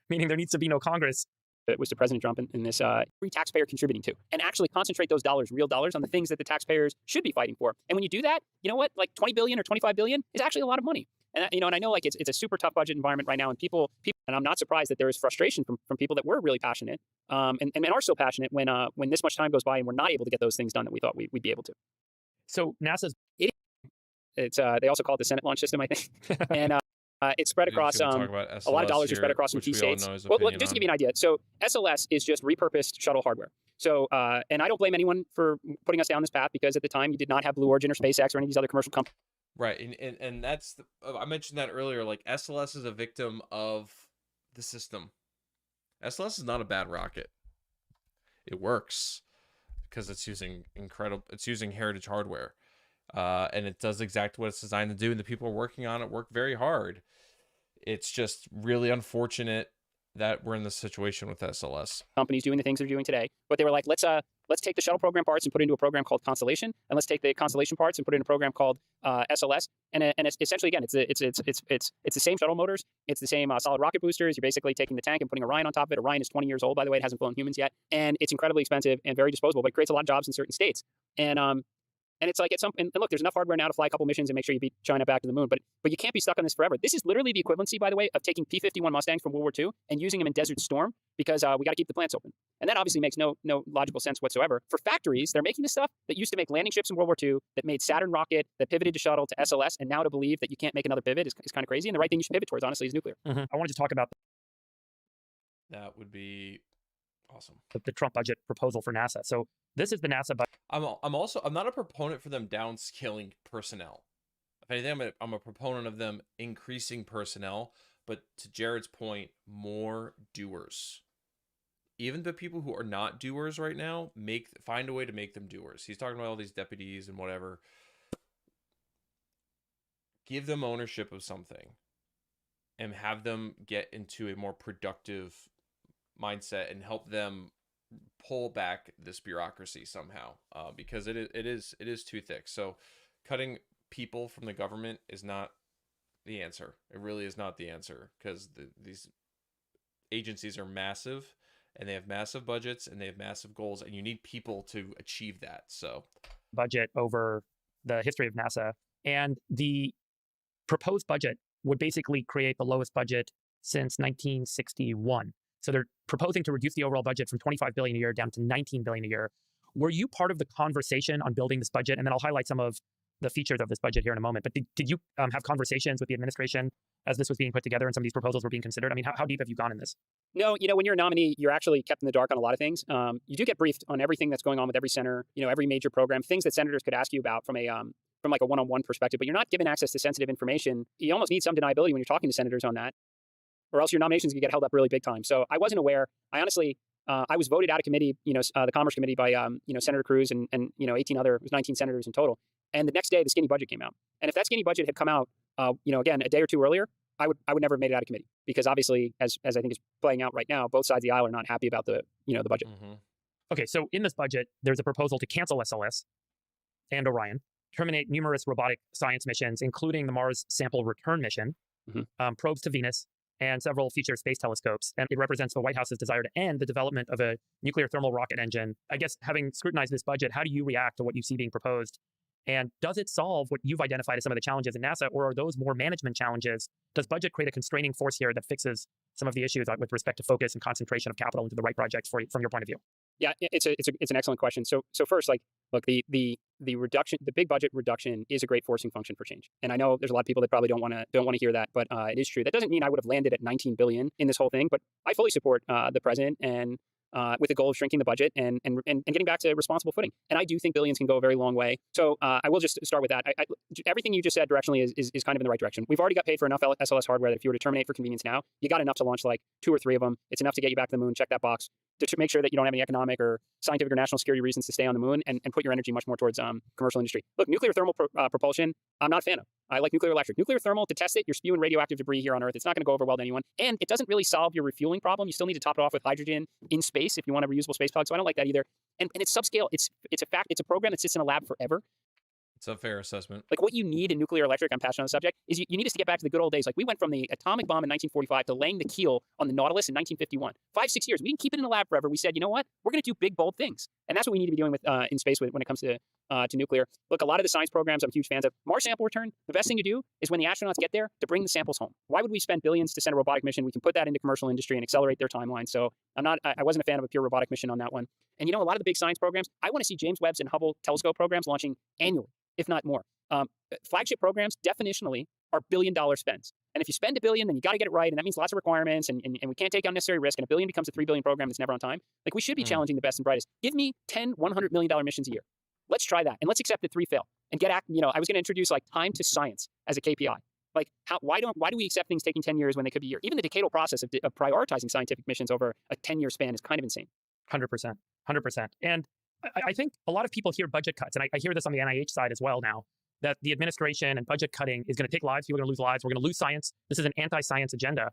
there needs to be no Congress. It was to President Trump in this free taxpayer contributing to, and actually concentrate those dollars, real dollars, on the things that the taxpayers should be fighting for. And when you do that, you know what? Like 20 billion or 25 billion is actually a lot of money. And and I know like it's a super tough budget environment right now, and people, and I'm not surprised that there is frustration from people that were really passionate, and are still passionate when this much time goes by and we're not able to get those things done that we thought we'd be able to. So NASA's they also call it the Senate launch system, I think, and it's spread across a lot of dollars are spread across some key states. Well, look, just to give you an idea, so SLS is just repurposed shuttle hardware. So, and I don't blame anyone for putting us down this path, because at the time you did not have Blue Origin or SpaceX or any of these other commercial companies. Right, and that's I mentioned that earlier. Like, SLS is a victim of the system. SLS is not a bad rocket. It works because it's using heritage hardware. And it does exactly what it's designed to do, and the people working on it work very hard. It's just really unfortunate that we're in this situation with SLS. Companies doing the things they're doing today, but they were like, let's take the shuttle program parts and put it into a program called Constellation, and let's take the Constellation parts and put it in a program called SLS. And it's essentially, again, it's the same shuttle motors, it's the same solid rocket boosters. You're basically taking the tank and putting Orion on top of it. Orion is 20 years old, by the way. It hasn't flown humans yet, and it's incredibly expensive and very disposable, but it creates a lot of jobs in certain states. And it's like and look, there's enough hardware now to fly a couple missions and make sure you beat China back to the moon, but you can't be stuck on this forever. This is literally the equivalency, by the way, of taking P-51 Mustangs from World War II and using them in Desert Storm, because we got to keep the plants open. And that obviously makes no logical sense whatsoever. For factories, they're making the stuff that used to make landing ships in World War II, that made Saturn rocket, that pivoted to shuttle to SLS, and now to believe that you can't make another pivot is kind of crazy. And the right thing you should pivot towards, honestly, is nuclear. Mm-hmm. I wanted to talk about that would be awesome. The Trump budget proposal for NASA. So this is the NASA budget. I'm not a proponent for them downscaling personnel. If anything, I'm a proponent of them increasing personnel, but to Jared's point, more doers. Even the people who are not doers right now, find a way to make them doers. He's talking about all these deputies and whatever. Give them ownership of something and have them get into a more productive mindset and help them pull back this bureaucracy somehow, because it is too thick. So cutting people from the government is not the answer. It really is not the answer, because these agencies are massive and they have massive budgets and they have massive goals, and you need people to achieve that. So budget over the history of NASA. And the proposed budget would basically create the lowest budget since 1961. So they're proposing to reduce the overall budget from 25 billion a year down to 19 billion a year. Were you part of the conversation on building this budget? And then I'll highlight some of the features of this budget here in a moment. But did you have conversations with the administration as this was being put together and some of these proposals were being considered? I mean, how deep have you gone in this? No, when you're a nominee, you're actually kept in the dark on a lot of things. You do get briefed on everything that's going on with every center, every major program, things that senators could ask you about from like a one-on-one perspective, but you're not given access to sensitive information. You almost need some deniability when you're talking to senators on that, or else your nominations can get held up really big time. So I wasn't aware. I honestly, I was voted out of committee, the Commerce Committee by, Senator Cruz and 18 other, it was 19 senators in total. And the next day, the skinny budget came out. And if that skinny budget had come out, again, a day or two earlier, I would never have made it out of committee, because obviously, as I think is playing out right now, both sides of the aisle are not happy about the budget. Mm-hmm. Okay, so in this budget, there's a proposal to cancel SLS and Orion, terminate numerous robotic science missions, including the Mars Sample Return mission, probes to Venus, and several future space telescopes. And it represents the White House's desire to end the development of a nuclear thermal rocket engine. I guess, having scrutinized this budget, how do you react to what you see being proposed? And does it solve what you've identified as some of the challenges in NASA, or are those more management challenges? Does budget create a constraining force here that fixes some of the issues with respect to focus and concentration of capital into the right projects from your point of view? Yeah, it's an excellent question. So first, look, the reduction, the big budget reduction is a great forcing function for change. And I know there's a lot of people that probably don't want to hear that, but it is true. That doesn't mean I would have landed at 19 billion in this whole thing, but I fully support the president and with the goal of shrinking the budget and getting back to responsible footing. And I do think billions can go a very long way. So I will just start with that. Everything you just said directionally is kind of in the right direction. We've already got paid for enough SLS hardware that if you were to terminate for convenience now, you got enough to launch like 2 or 3 of them. It's enough to get you back to the moon, check that box, to make sure that you don't have any economic or scientific or national security reasons to stay on the moon, and put your energy much more towards commercial industry. Look, nuclear thermal propulsion, I'm not a fan of. I like nuclear electric. Nuclear thermal, to test it, you're spewing radioactive debris here on Earth. It's not going to go over well to anyone. And it doesn't really solve your refueling problem. You still need to top it off with hydrogen in space if you want a reusable space pod. So I don't like that either. And it's subscale. It's a fact. It's a program that sits in a lab forever. It's a fair assessment. Like, what you need in nuclear electric, I'm passionate on the subject, is you need us to get back to the good old days. Like, we went from the atomic bomb in 1945 to laying the keel on the Nautilus in 1951. 5-6 years. We didn't keep it in the lab forever. We said, you know what? We're going to do big, bold things. And that's what we need to be doing with in space when it comes to nuclear. Look, a lot of the science programs I'm huge fans of. Mars sample return, the best thing to do is when the astronauts get there to bring the samples home. Why would we spend billions to send a robotic mission? We can put that into commercial industry and accelerate their timeline. So I wasn't a fan of a pure robotic mission on that one. And a lot of the big science programs, I want to see James Webb's and Hubble telescope programs launching annually, if not more. Flagship programs definitionally are billion-dollar spends. And if you spend $1 billion, then you got to get it right. And that means lots of requirements, and we can't take unnecessary risk. And $1 billion becomes a $3 billion program that's never on time. Like, we should be challenging the best and brightest. Give me 10 $100 million missions a year. Let's try that. And let's accept that 3 fail. And I was going to introduce like time to science as a KPI. Like, why do we accept things taking 10 years when they could be a year? Even the decadal process of prioritizing scientific missions over a 10-year span is kind of insane. 100%. And I think a lot of people hear budget cuts, and I hear this on the NIH side as well now, that the administration and budget cutting is going to take lives. People are going to lose lives. We're going to lose science. This is an anti-science agenda.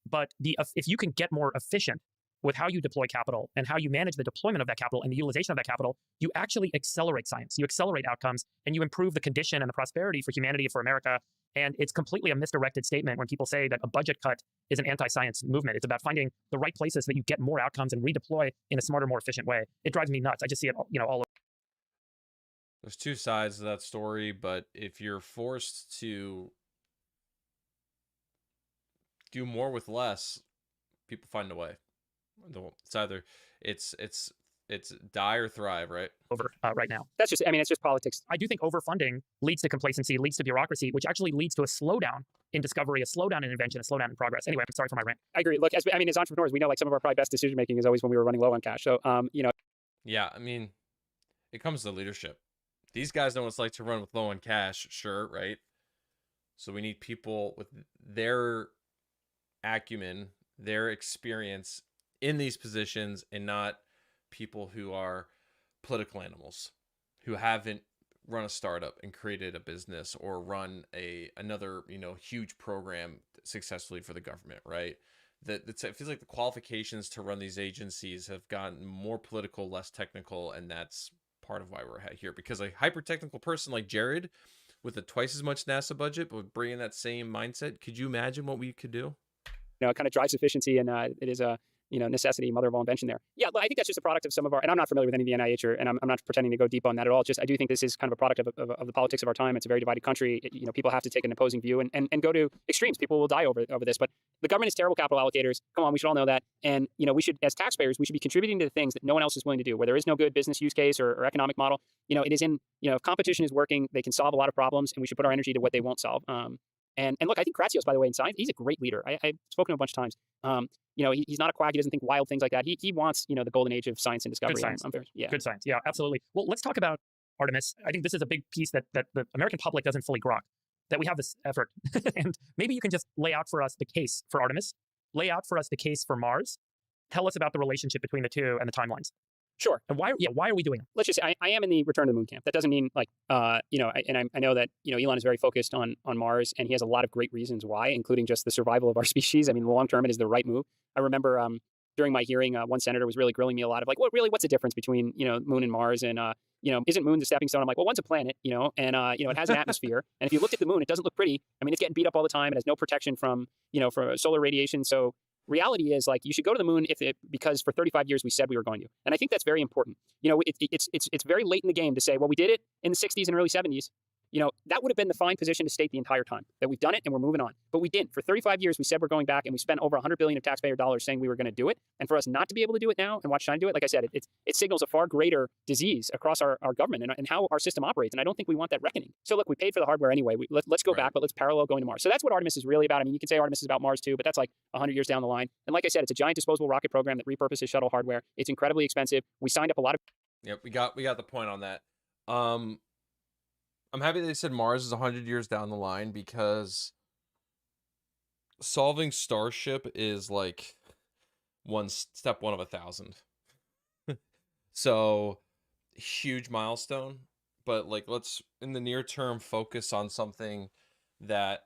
But if you can get more efficient with how you deploy capital and how you manage the deployment of that capital and the utilization of that capital, you actually accelerate science. You accelerate outcomes, and you improve the condition and the prosperity for humanity, for America. And it's completely a misdirected statement when people say that a budget cut is an anti-science movement. It's about finding the right places that you get more outcomes and redeploy in a smarter, more efficient way. It drives me nuts. I just see it, all over. There's 2 sides to that story, but if you're forced to do more with less, people find a way. It's either it's die or thrive, right? Over right now. It's just politics. I do think overfunding leads to complacency, leads to bureaucracy, which actually leads to a slowdown in discovery, a slowdown in invention, a slowdown in progress. Anyway, I'm sorry for my rant. I agree. Look, as entrepreneurs, we know like some of our probably best decision making is always when we were running low on cash. So, Yeah, it comes to leadership. These guys know what it's like to run with low on cash, sure, right? So we need people with their acumen, their experience in these positions, and not people who are political animals, who haven't run a startup and created a business or run another huge program successfully for the government, right? It feels like the qualifications to run these agencies have gotten more political, less technical, and that's part of why we're here. Because a hyper-technical person like Jared, with a twice as much NASA budget, but bringing that same mindset, could you imagine what we could do? It kind of drives efficiency, and it is necessity, mother of all invention there. Yeah, I think that's just a product of some of our, and I'm not familiar with any of the NIH, and I'm not pretending to go deep on that at all. Just I do think this is kind of a product of the politics of our time. It's a very divided country. People have to take an opposing view and go to extremes. People will die over this. But the government is terrible capital allocators. Come on, we should all know that. And we should, as taxpayers, we should be contributing to the things that no one else is willing to do, where there is no good business use case or economic model. It is in, if competition is working, they can solve a lot of problems, and we should put our energy to what they won't solve. And look, I think Kratsios, by the way, in science, he's a great leader. I've spoken to him a bunch of times. He's not a quack. He doesn't think wild things like that. He wants, the golden age of science and discovery. Good science. Yeah. Good science. Yeah, absolutely. Well, let's talk about Artemis. I think this is a big piece that the American public doesn't fully grok, that we have this effort. And maybe you can just lay out for us the case for Artemis, lay out for us the case for Mars. Tell us about the relationship between the two and the timelines. Sure. And why are we doing it? Let's just say I am in the return to the moon camp. That doesn't mean I know that, Elon is very focused on Mars, and he has a lot of great reasons why, including just the survival of our species. I mean, long term, it is the right move. I remember during my hearing, one senator was really grilling me a lot of what's the difference between, moon and Mars? And, isn't moon the stepping stone? I'm like, well, one's a planet, and, it has an atmosphere. And if you look at the moon, it doesn't look pretty. I mean, it's getting beat up all the time. It has no protection from solar radiation. So reality is you should go to the moon because for 35 years we said we were going to. And I think that's very important. It's very late in the game to say, well, we did it in the 60s and early 70s. That would have been the fine position to state the entire time, that we've done it and we're moving on. But we didn't. For 35 years, we said we're going back, and we spent over $100 billion of taxpayer dollars saying we were going to do it. And for us not to be able to do it now and watch China do it, like I said, it signals a far greater disease across our government and how our system operates. And I don't think we want that reckoning. So look, we paid for the hardware anyway. Let's go back, but let's parallel going to Mars. So that's what Artemis is really about. I mean, you can say Artemis is about Mars too, but that's like 100 years down the line. And like I said, it's a giant disposable rocket program that repurposes shuttle hardware. It's incredibly expensive. We signed up a lot of... Yep, we got the point on that. I'm happy they said Mars is 100 years down the line, because solving Starship is like step one of 1,000. So huge milestone, but let's in the near term focus on something that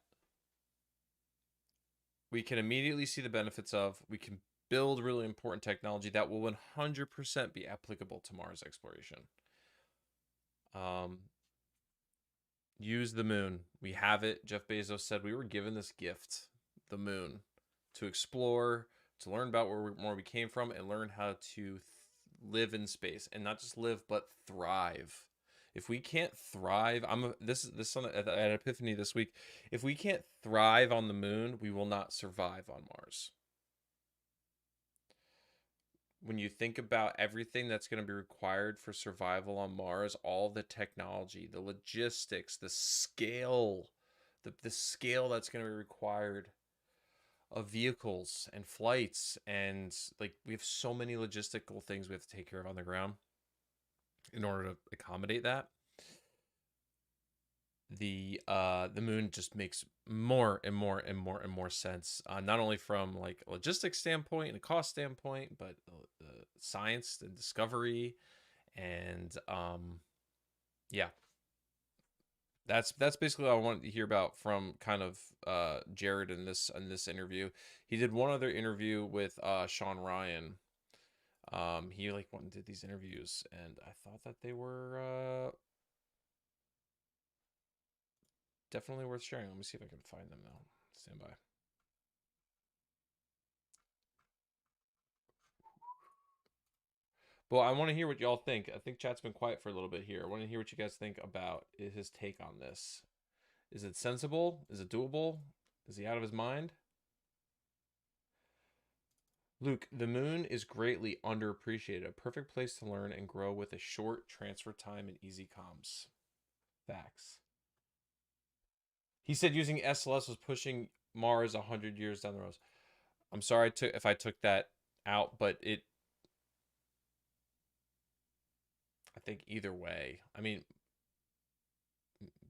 we can immediately see the benefits of. We can build really important technology that will 100% be applicable to Mars exploration. Use the moon. We have it. Jeff Bezos said we were given this gift, the moon, to explore, to learn about where we came from, and learn how to live in space, and not just live, but thrive. If we can't thrive, this at Epiphany this week. If we can't thrive on the moon, we will not survive on Mars. When you think about everything that's going to be required for survival on Mars, all the technology, the logistics, the scale, the scale that's going to be required of vehicles and flights, and we have so many logistical things we have to take care of on the ground in order to accommodate that. The moon just makes more and more and more and more sense, not only from a logistics standpoint and a cost standpoint, but science and discovery, and yeah, that's basically what I wanted to hear about from kind of Jared in this interview. He did one other interview with Sean Ryan. He went and did these interviews, and I thought that they were definitely worth sharing. Let me see if I can find them now. Stand by. Well, I want to hear what y'all think. I think chat's been quiet for a little bit here. I want to hear what you guys think about his take on this. Is it sensible? Is it doable? Is he out of his mind? Luke, the moon is greatly underappreciated. A perfect place to learn and grow with a short transfer time and easy comms. Facts. He said using SLS was pushing Mars 100 years down the road. I'm sorry if I took that out, but I think either way. I mean,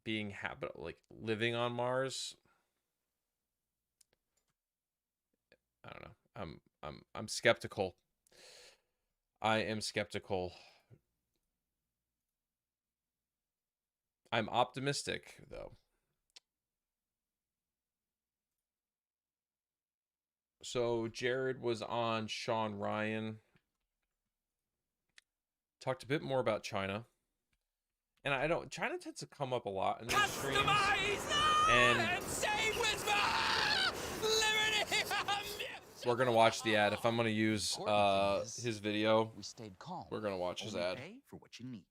living on Mars, I don't know. I'm skeptical. I am skeptical. I'm optimistic though. So Jared was on Sean Ryan, talked a bit more about China, and China tends to come up a lot in these streams. And save with liberty. we're gonna watch the ad. If I'm gonna use his video, We stayed calm. we're gonna watch his ad. Pay for what you need.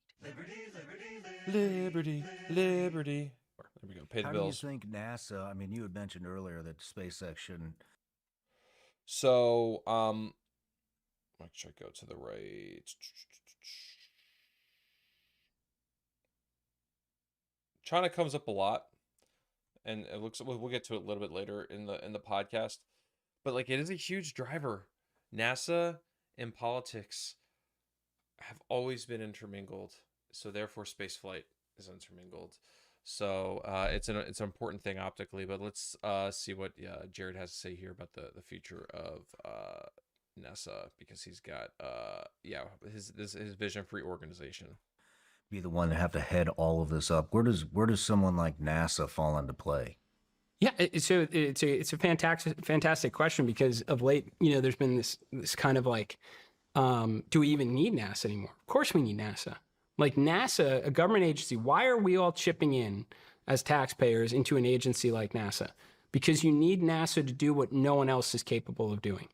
Liberty, liberty. There we go. Pay the How bills. do you think NASA? I mean, you had mentioned earlier that SpaceX shouldn't. So, make sure I go to the right. China comes up a lot, and it looks. We'll get to it a little bit later in the podcast, but like it is a huge driver. NASA and politics have always been intermingled, so therefore spaceflight is intermingled. So it's an important thing optically. But let's see what Jared has to say here about the future of NASA, because he's got his vision for reorganization. Be the one to have to head all of this up. Where does someone like NASA fall into play? Yeah, so it's a fantastic question, because of late, there's been this kind of like, do we even need NASA anymore? Of course we need NASA. Like NASA, a government agency, why are we all chipping in as taxpayers into an agency like NASA? Because you need NASA to do what no one else is capable of doing.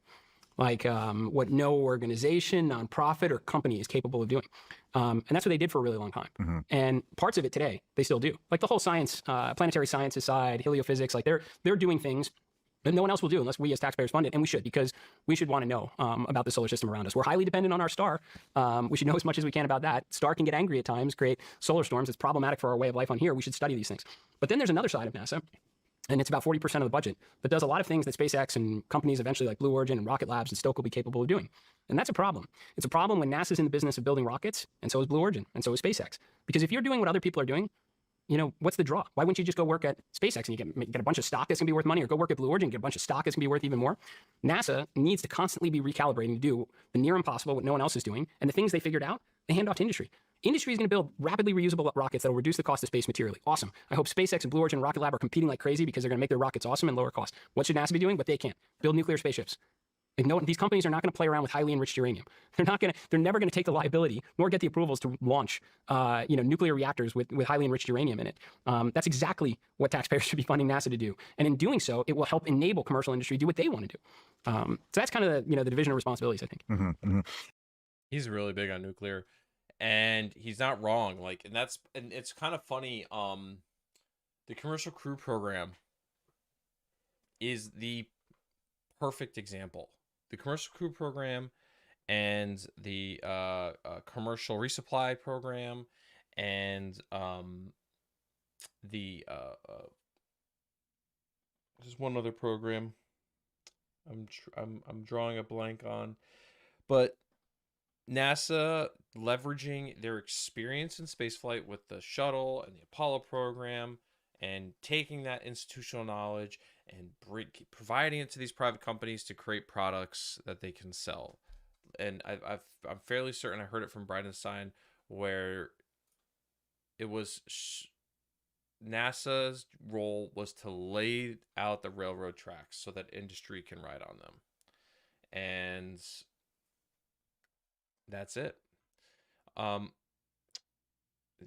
Like what no organization, nonprofit, or company is capable of doing. And that's what they did for a really long time. Mm-hmm. And parts of it today, they still do. Like the whole science, planetary sciences side, heliophysics, like they're doing things that no one else will do unless we as taxpayers fund it. And we should, because we should want to know about the solar system around us. We're highly dependent on our star. We should know as much as we can about that. Star can get angry at times, create solar storms. It's problematic for our way of life on here. We should study these things. But then there's another side of NASA, and it's about 40% of the budget, that does a lot of things that SpaceX and companies eventually like Blue Origin and Rocket Labs and Stoke will be capable of doing. And that's a problem. It's a problem when NASA's in the business of building rockets, and so is Blue Origin, and so is SpaceX. Because if you're doing what other people are doing, what's the draw? Why wouldn't you just go work at SpaceX and you get a bunch of stock that's going to be worth money, or go work at Blue Origin and get a bunch of stock that's going to be worth even more? NASA needs to constantly be recalibrating to do the near impossible, what no one else is doing, and the things they figured out, they hand off to industry. Industry is going to build rapidly reusable rockets that will reduce the cost of space materially. Awesome. I hope SpaceX and Blue Origin and Rocket Lab are competing like crazy, because they're going to make their rockets awesome and lower cost. What should NASA be doing? But they can't. Build nuclear spaceships. Like, no, these companies are not going to play around with highly enriched uranium. They're never going to take the liability nor get the approvals to launch, nuclear reactors with highly enriched uranium in it. That's exactly what taxpayers should be funding NASA to do. And in doing so, it will help enable commercial industry to do what they want to do. So that's kind of the division of responsibilities, I think. Mm-hmm, mm-hmm. He's really big on nuclear, and he's not wrong. And it's kind of funny. The Commercial Crew Program is the perfect example. The Commercial Crew Program and the Commercial Resupply Program and there's one other program I'm drawing a blank on, but NASA leveraging their experience in spaceflight with the shuttle and the Apollo program, and taking that institutional knowledge and providing it to these private companies to create products that they can sell. And I'm fairly certain I heard it from Bridenstine, where it was NASA's role was to lay out the railroad tracks so that industry can ride on them. And that's it.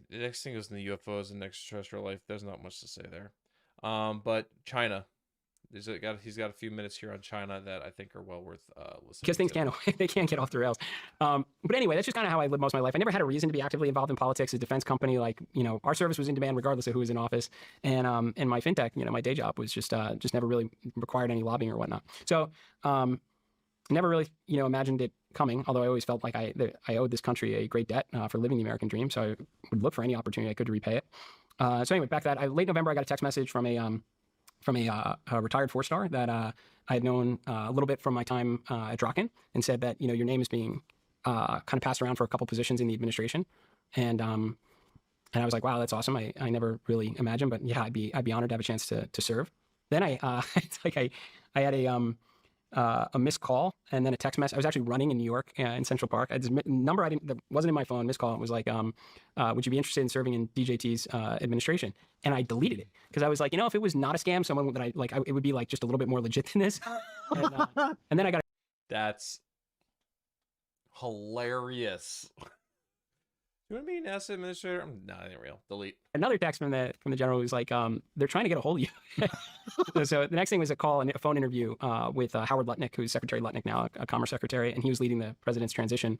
The next thing is in the UFOs and extraterrestrial life. There's not much to say there. But China, he's got a few minutes here on China that I think are well worth listening. Because things can't get off the rails. But anyway, that's just kind of how I lived most of my life. I never had a reason to be actively involved in politics. A defense company, our service was in demand regardless of who was in office. And my fintech, my day job was just never really required any lobbying or whatnot. So never really, imagined it coming, although I always felt like I owed this country a great debt for living the American dream. So I would look for any opportunity I could to repay it. So anyway, back to that, late November, I got a text message from a retired four-star that I had known a little bit from my time at Draken, and said that, your name is being kind of passed around for a couple positions in the administration. And I was like, wow, that's awesome. I never really imagined, but yeah, I'd be honored to have a chance to serve. Then I had a missed call and then a text message. I was actually running in New York in Central Park. I had this number that wasn't in my phone, missed call. It was like, would you be interested in serving in DJT's administration? And I deleted it because I was like, if it was not a scam, someone that it would be like just a little bit more legit than this. And then I got. That's hilarious. You want to be a NASA administrator? No, that ain't real. Delete. Another text from the general was like, they're trying to get a hold of you. So the next thing was a call and a phone interview with Howard Lutnick, who's Secretary Lutnick now, a Commerce Secretary, and he was leading the president's transition.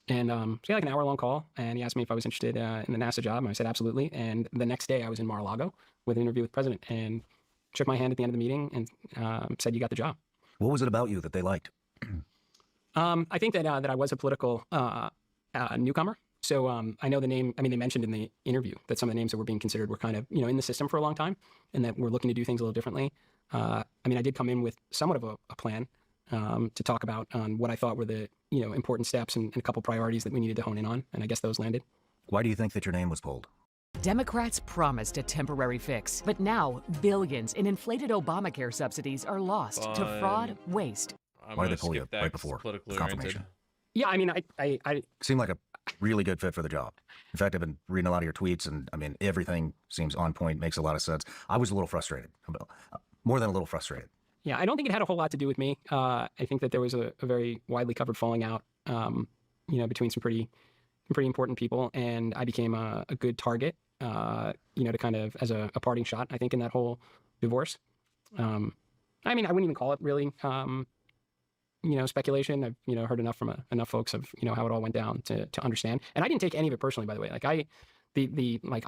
And so we had like an hour-long call, and he asked me if I was interested in the NASA job, and I said absolutely. And the next day, I was in Mar-a-Lago with an interview with the president, and shook my hand at the end of the meeting and said, "You got the job." What was it about you that they liked? I think that I was a political newcomer. So I know the name. I mean, they mentioned in the interview that some of the names that were being considered were kind of, in the system for a long time, and that we're looking to do things a little differently. I mean, I did come in with somewhat of a plan to talk about on what I thought were the important steps and a couple priorities that we needed to hone in on, and I guess those landed. Why do you think that your name was pulled? Democrats promised a temporary fix, but now billions in inflated Obamacare subsidies are lost to fraud, waste. I'm Why did gonna they pull you skip that right 'cause it's before politically confirmation? oriented. Yeah, I mean, I Seemed like a really good fit for the job. In fact, I've been reading a lot of your tweets, and I mean, everything seems on point, makes a lot of sense. I was a little frustrated, more than a little frustrated. Yeah, I don't think it had a whole lot to do with me. I think that there was a very widely covered falling out, between some pretty important people, and I became a good target, to kind of as a parting shot, I think, in that whole divorce. I mean, I wouldn't even call it really, speculation. I've, heard enough from enough folks of, how it all went down to understand. And I didn't take any of it personally, by the way. Like I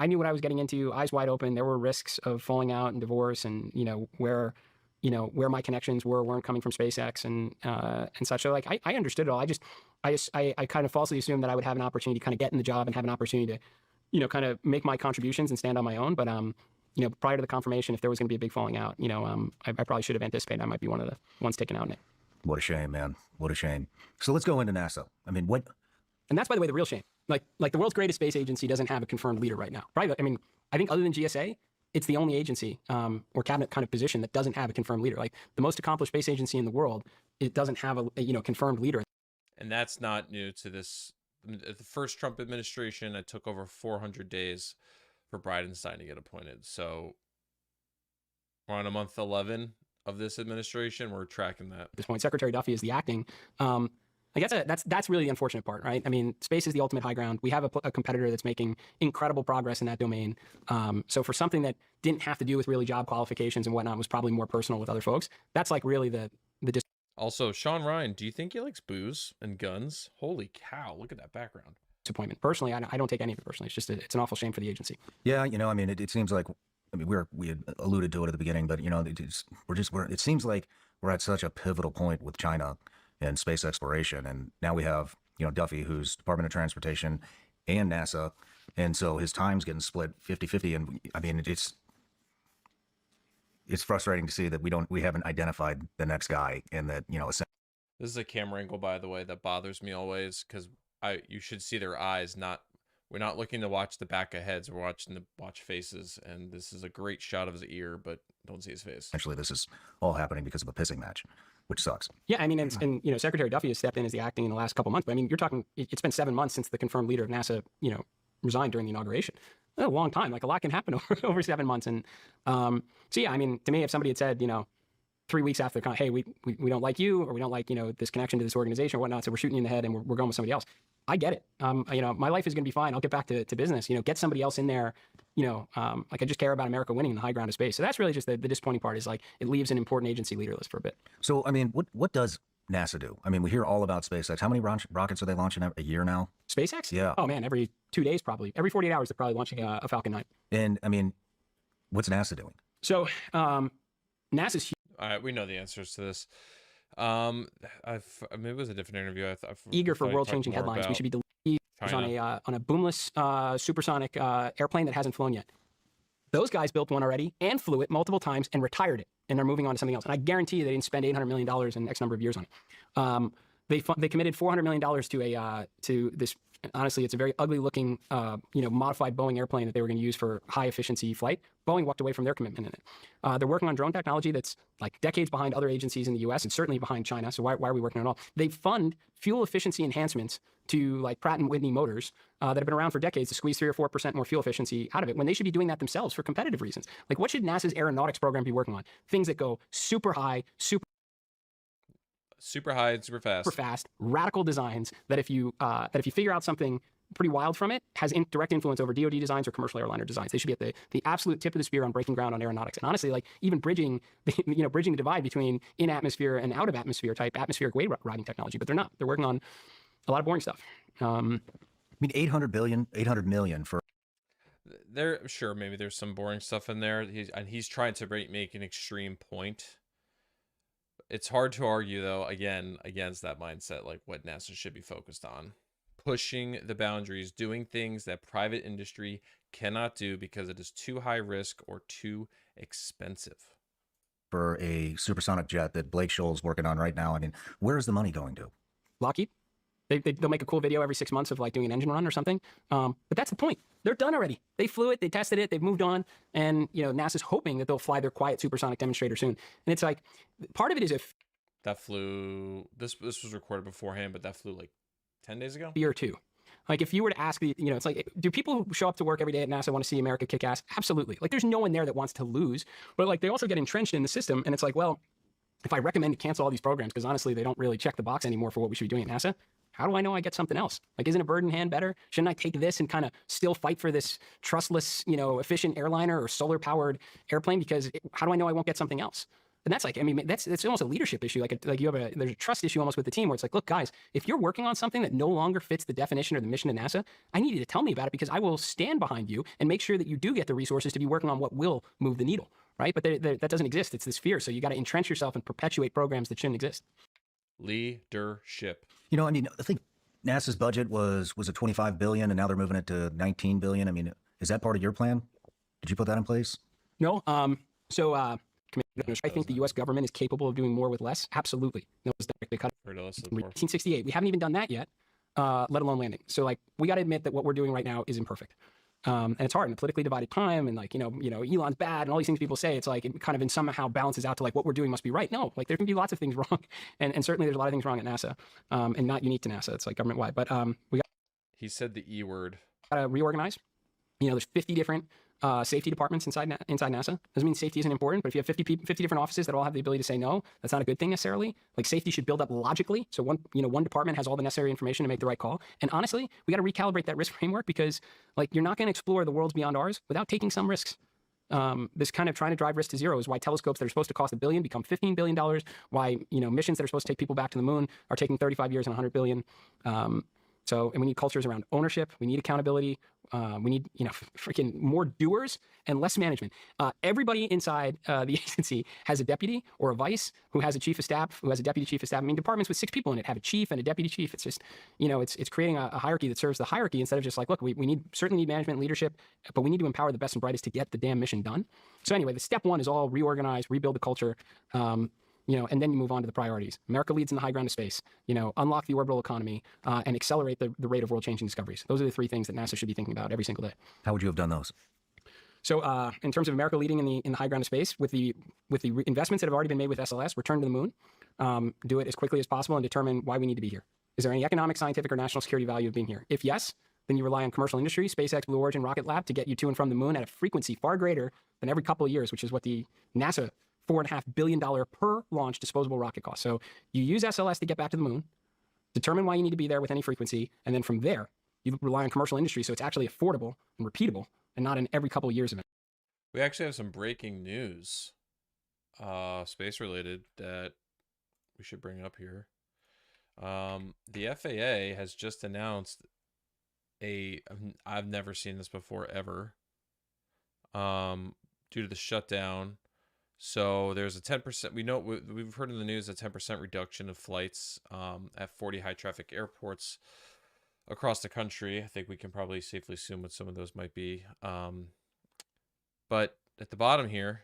knew what I was getting into, eyes wide open. There were risks of falling out and divorce, and where my connections weren't coming from SpaceX and such. So like I understood it all. I kind of falsely assumed that I would have an opportunity to kind of get in the job and have an opportunity to, kind of make my contributions and stand on my own. But prior to the confirmation, if there was going to be a big falling out, I probably should have anticipated I might be one of the ones taken out in it. What a shame, man. What a shame. So let's go into NASA. I mean, what? And that's, by the way, the real shame. Like the world's greatest space agency doesn't have a confirmed leader right now. Right? I mean, I think other than GSA, it's the only agency or cabinet kind of position that doesn't have a confirmed leader. Like the most accomplished space agency in the world, it doesn't have a confirmed leader. And that's not new to this. The first Trump administration, it took over 400 days for Bridenstine to get appointed. So we're on a month 11 of this administration. We're tracking that. At this point, Secretary Duffy is the acting. I guess that's really the unfortunate part, right? I mean, space is the ultimate high ground. We have a competitor that's making incredible progress in that domain. So for something that didn't have to do with really job qualifications and whatnot, was probably more personal with other folks. That's like really the Also, Sean Ryan, do you think he likes booze and guns? Holy cow, look at that background. disappointment. Personally, I don't take any of it personally. It's just it's an awful shame for the agency. Yeah, I mean, it seems like, I mean, we had alluded to it at the beginning, but it seems like we're at such a pivotal point with China and space exploration, and now we have Duffy, who's Department of Transportation and NASA, and so his time's getting split 50-50, and I mean it's frustrating to see that we haven't identified the next guy, and that This is a camera angle, by the way, that bothers me always, because you should see their eyes. We're not looking to watch the back of heads. We're watching to watch faces, and this is a great shot of his ear, but don't see his face. essentially this is all happening because of a pissing match, which sucks. Yeah, I mean, and Secretary Duffy has stepped in as the acting in the last couple months. But I mean, you're talking, it's been 7 months since the confirmed leader of NASA, resigned during the inauguration. That's a long time. Like a lot can happen over 7 months. And so yeah, I mean, to me, if somebody had said, 3 weeks after, hey, we don't like you, or we don't like, this connection to this organization or whatnot, so we're shooting you in the head and we're going with somebody else. I get it. My life is going to be fine. I'll get back to business, get somebody else in there, like I just care about America winning in the high ground of space. So that's really just the disappointing part, is like it leaves an important agency leaderless for a bit. So, I mean, what does NASA do? I mean, we hear all about SpaceX. How many rockets are they launching a year now? SpaceX? Yeah. Oh man, every 2 days probably. Every 48 hours they're probably launching a Falcon 9. And I mean, what's NASA doing? So NASA's huge. All right, we know the answers to this. I mean, it was a different interview. Eager for world-changing headlines. We should be delivering on a boomless supersonic airplane that hasn't flown yet. Those guys built one already and flew it multiple times and retired it, and they're moving on to something else. And I guarantee you they didn't spend $800 million in X number of years on it. They committed $400 million to this. Honestly, it's a very ugly looking, modified Boeing airplane that they were going to use for high efficiency flight. Boeing walked away from their commitment in it. They're working on drone technology that's like decades behind other agencies in the US and certainly behind China. So why are we working on it all? They fund fuel efficiency enhancements to like Pratt & Whitney motors that have been around for decades to squeeze 3 or 4% more fuel efficiency out of it, when they should be doing that themselves for competitive reasons. Like, what should NASA's aeronautics program be working on? Things that go super high, super high and super fast. Radical designs that if you figure out something pretty wild from it has direct influence over DoD designs or commercial airliner designs. They should be at the absolute tip of the spear on breaking ground on aeronautics. And honestly, like even bridging the divide between in atmosphere and out of atmosphere type atmospheric wave riding technology. But they're not. They're working on a lot of boring stuff. I mean, 800 million for. There, sure, maybe there's some boring stuff in there. He's trying to make an extreme point. It's hard to argue, though, again, against that mindset, like what NASA should be focused on. Pushing the boundaries, doing things that private industry cannot do because it is too high risk or too expensive. For a supersonic jet that Blake Scholl's working on right now, I mean, where is the money going to? Lockheed. They'll make a cool video every 6 months of like doing an engine run or something. But that's the point. They're done already. They flew it, they tested it, they've moved on. And, NASA's hoping that they'll fly their quiet supersonic demonstrator soon. And it's like, part of it is if that flew, this was recorded beforehand, but that flew like 10 days ago? A year or two. Like if you were to ask it's like, do people who show up to work every day at NASA want to see America kick ass? Absolutely. Like there's no one there that wants to lose, but like they also get entrenched in the system. And it's like, well, if I recommend to cancel all these programs, because honestly, they don't really check the box anymore for what we should be doing at NASA. How do I know I get something else? Like, isn't a bird in hand better? Shouldn't I take this and kind of still fight for this trustless, efficient airliner or solar powered airplane? Because how do I know I won't get something else? And that's like, I mean, that's almost a leadership issue. There's a trust issue almost with the team where it's like, look, guys, if you're working on something that no longer fits the definition or the mission of NASA, I need you to tell me about it because I will stand behind you and make sure that you do get the resources to be working on what will move the needle, right? But that doesn't exist. It's this fear. So you got to entrench yourself and perpetuate programs that shouldn't exist. Leadership. I mean, I think NASA's budget was it 25 billion and now they're moving it to 19 billion. I mean, is that part of your plan? Did you put that in place? No. I think the U.S. government is capable of doing more with less. Absolutely. No, it's directly cut. 1968. We haven't even done that yet, let alone landing. So like, we got to admit that what we're doing right now is imperfect. And it's hard in a politically divided time. And like, Elon's bad and all these things people say, it's like, it kind of somehow balances out to like what we're doing must be right. No, like there can be lots of things wrong. And certainly there's a lot of things wrong at NASA and not unique to NASA. It's like government wide, but he said the E word. Got to reorganize. There's 50 different safety departments inside NASA. Doesn't mean safety isn't important, but if you have 50 different offices that all have the ability to say no, that's not a good thing necessarily. Like safety should build up logically. So one department has all the necessary information to make the right call. And honestly, we got to recalibrate that risk framework because like you're not going to explore the worlds beyond ours without taking some risks. This kind of trying to drive risk to zero is why telescopes that are supposed to cost $1 billion become $15 billion. Why missions that are supposed to take people back to the moon are taking 35 years and $100 billion. And we need cultures around ownership. We need accountability. We need, freaking more doers and less management. Everybody inside the agency has a deputy or a vice who has a chief of staff, who has a deputy chief of staff. I mean, departments with 6 people in it have a chief and a deputy chief. It's just, it's creating a hierarchy that serves the hierarchy instead of just like, look, we certainly need management and leadership, but we need to empower the best and brightest to get the damn mission done. So anyway, the step one is all reorganize, rebuild the culture. And then you move on to the priorities. America leads in the high ground of space, unlock the orbital economy, and accelerate the rate of world-changing discoveries. Those are the 3 things that NASA should be thinking about every single day. How would you have done those? So in terms of America leading in the high ground of space, with the investments that have already been made with SLS, return to the moon, do it as quickly as possible and determine why we need to be here. Is there any economic, scientific, or national security value of being here? If yes, then you rely on commercial industry, SpaceX, Blue Origin, Rocket Lab to get you to and from the moon at a frequency far greater than every couple of years, which is what the NASA $4.5 billion per launch disposable rocket cost. So you use SLS to get back to the moon, determine why you need to be there with any frequency, and then from there, you rely on commercial industry so it's actually affordable and repeatable and not in every couple of years of it. We actually have some breaking news, space related, that we should bring up here. The FAA has just announced I've never seen this before ever, due to the shutdown. So there's a 10%, we've heard in the news, a 10% reduction of flights at 40 high traffic airports across the country. I think we can probably safely assume what some of those might be. But at the bottom here,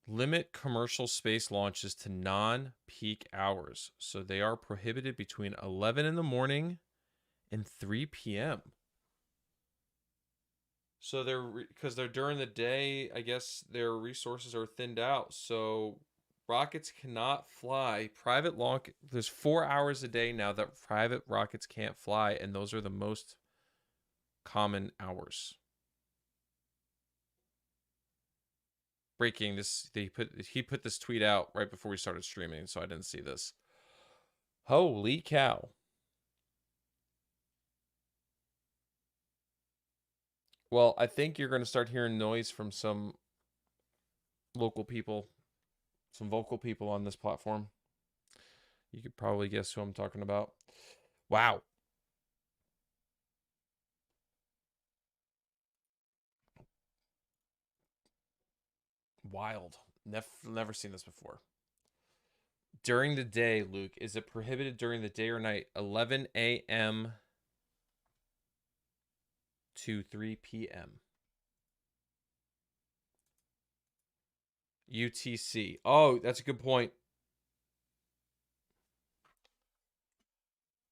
limit commercial space launches to non-peak hours. So they are prohibited between 11 in the morning and 3 p.m. So because they're during the day, I guess their resources are thinned out. So rockets cannot fly. There's 4 hours a day now that private rockets can't fly, and those are the most common hours. Breaking this, he put this tweet out right before we started streaming, so I didn't see this. Holy cow. Well, I think you're going to start hearing noise from some local people, some vocal people on this platform. You could probably guess who I'm talking about. Wow. Wild. Never seen this before. During the day, Luke, is it prohibited during the day or night? 11 a.m. to 3 p.m. UTC. Oh, that's a good point.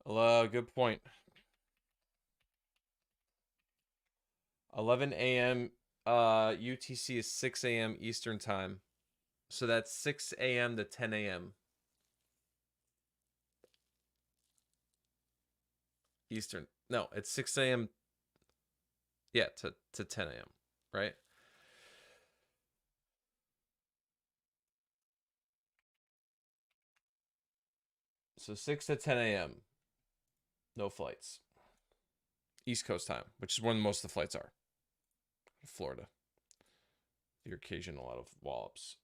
Good point. 11 a.m. UTC is 6 a.m. Eastern time. So that's 6 a.m. to 10 a.m. Eastern. No, it's 6 a.m. Yeah, to 10 a.m. Right? So 6 to 10 a.m. No flights. East Coast time, which is when most of the flights are. Florida. Your occasion a lot of wallops.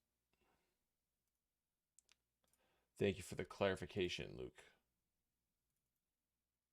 Thank you for the clarification, Luke.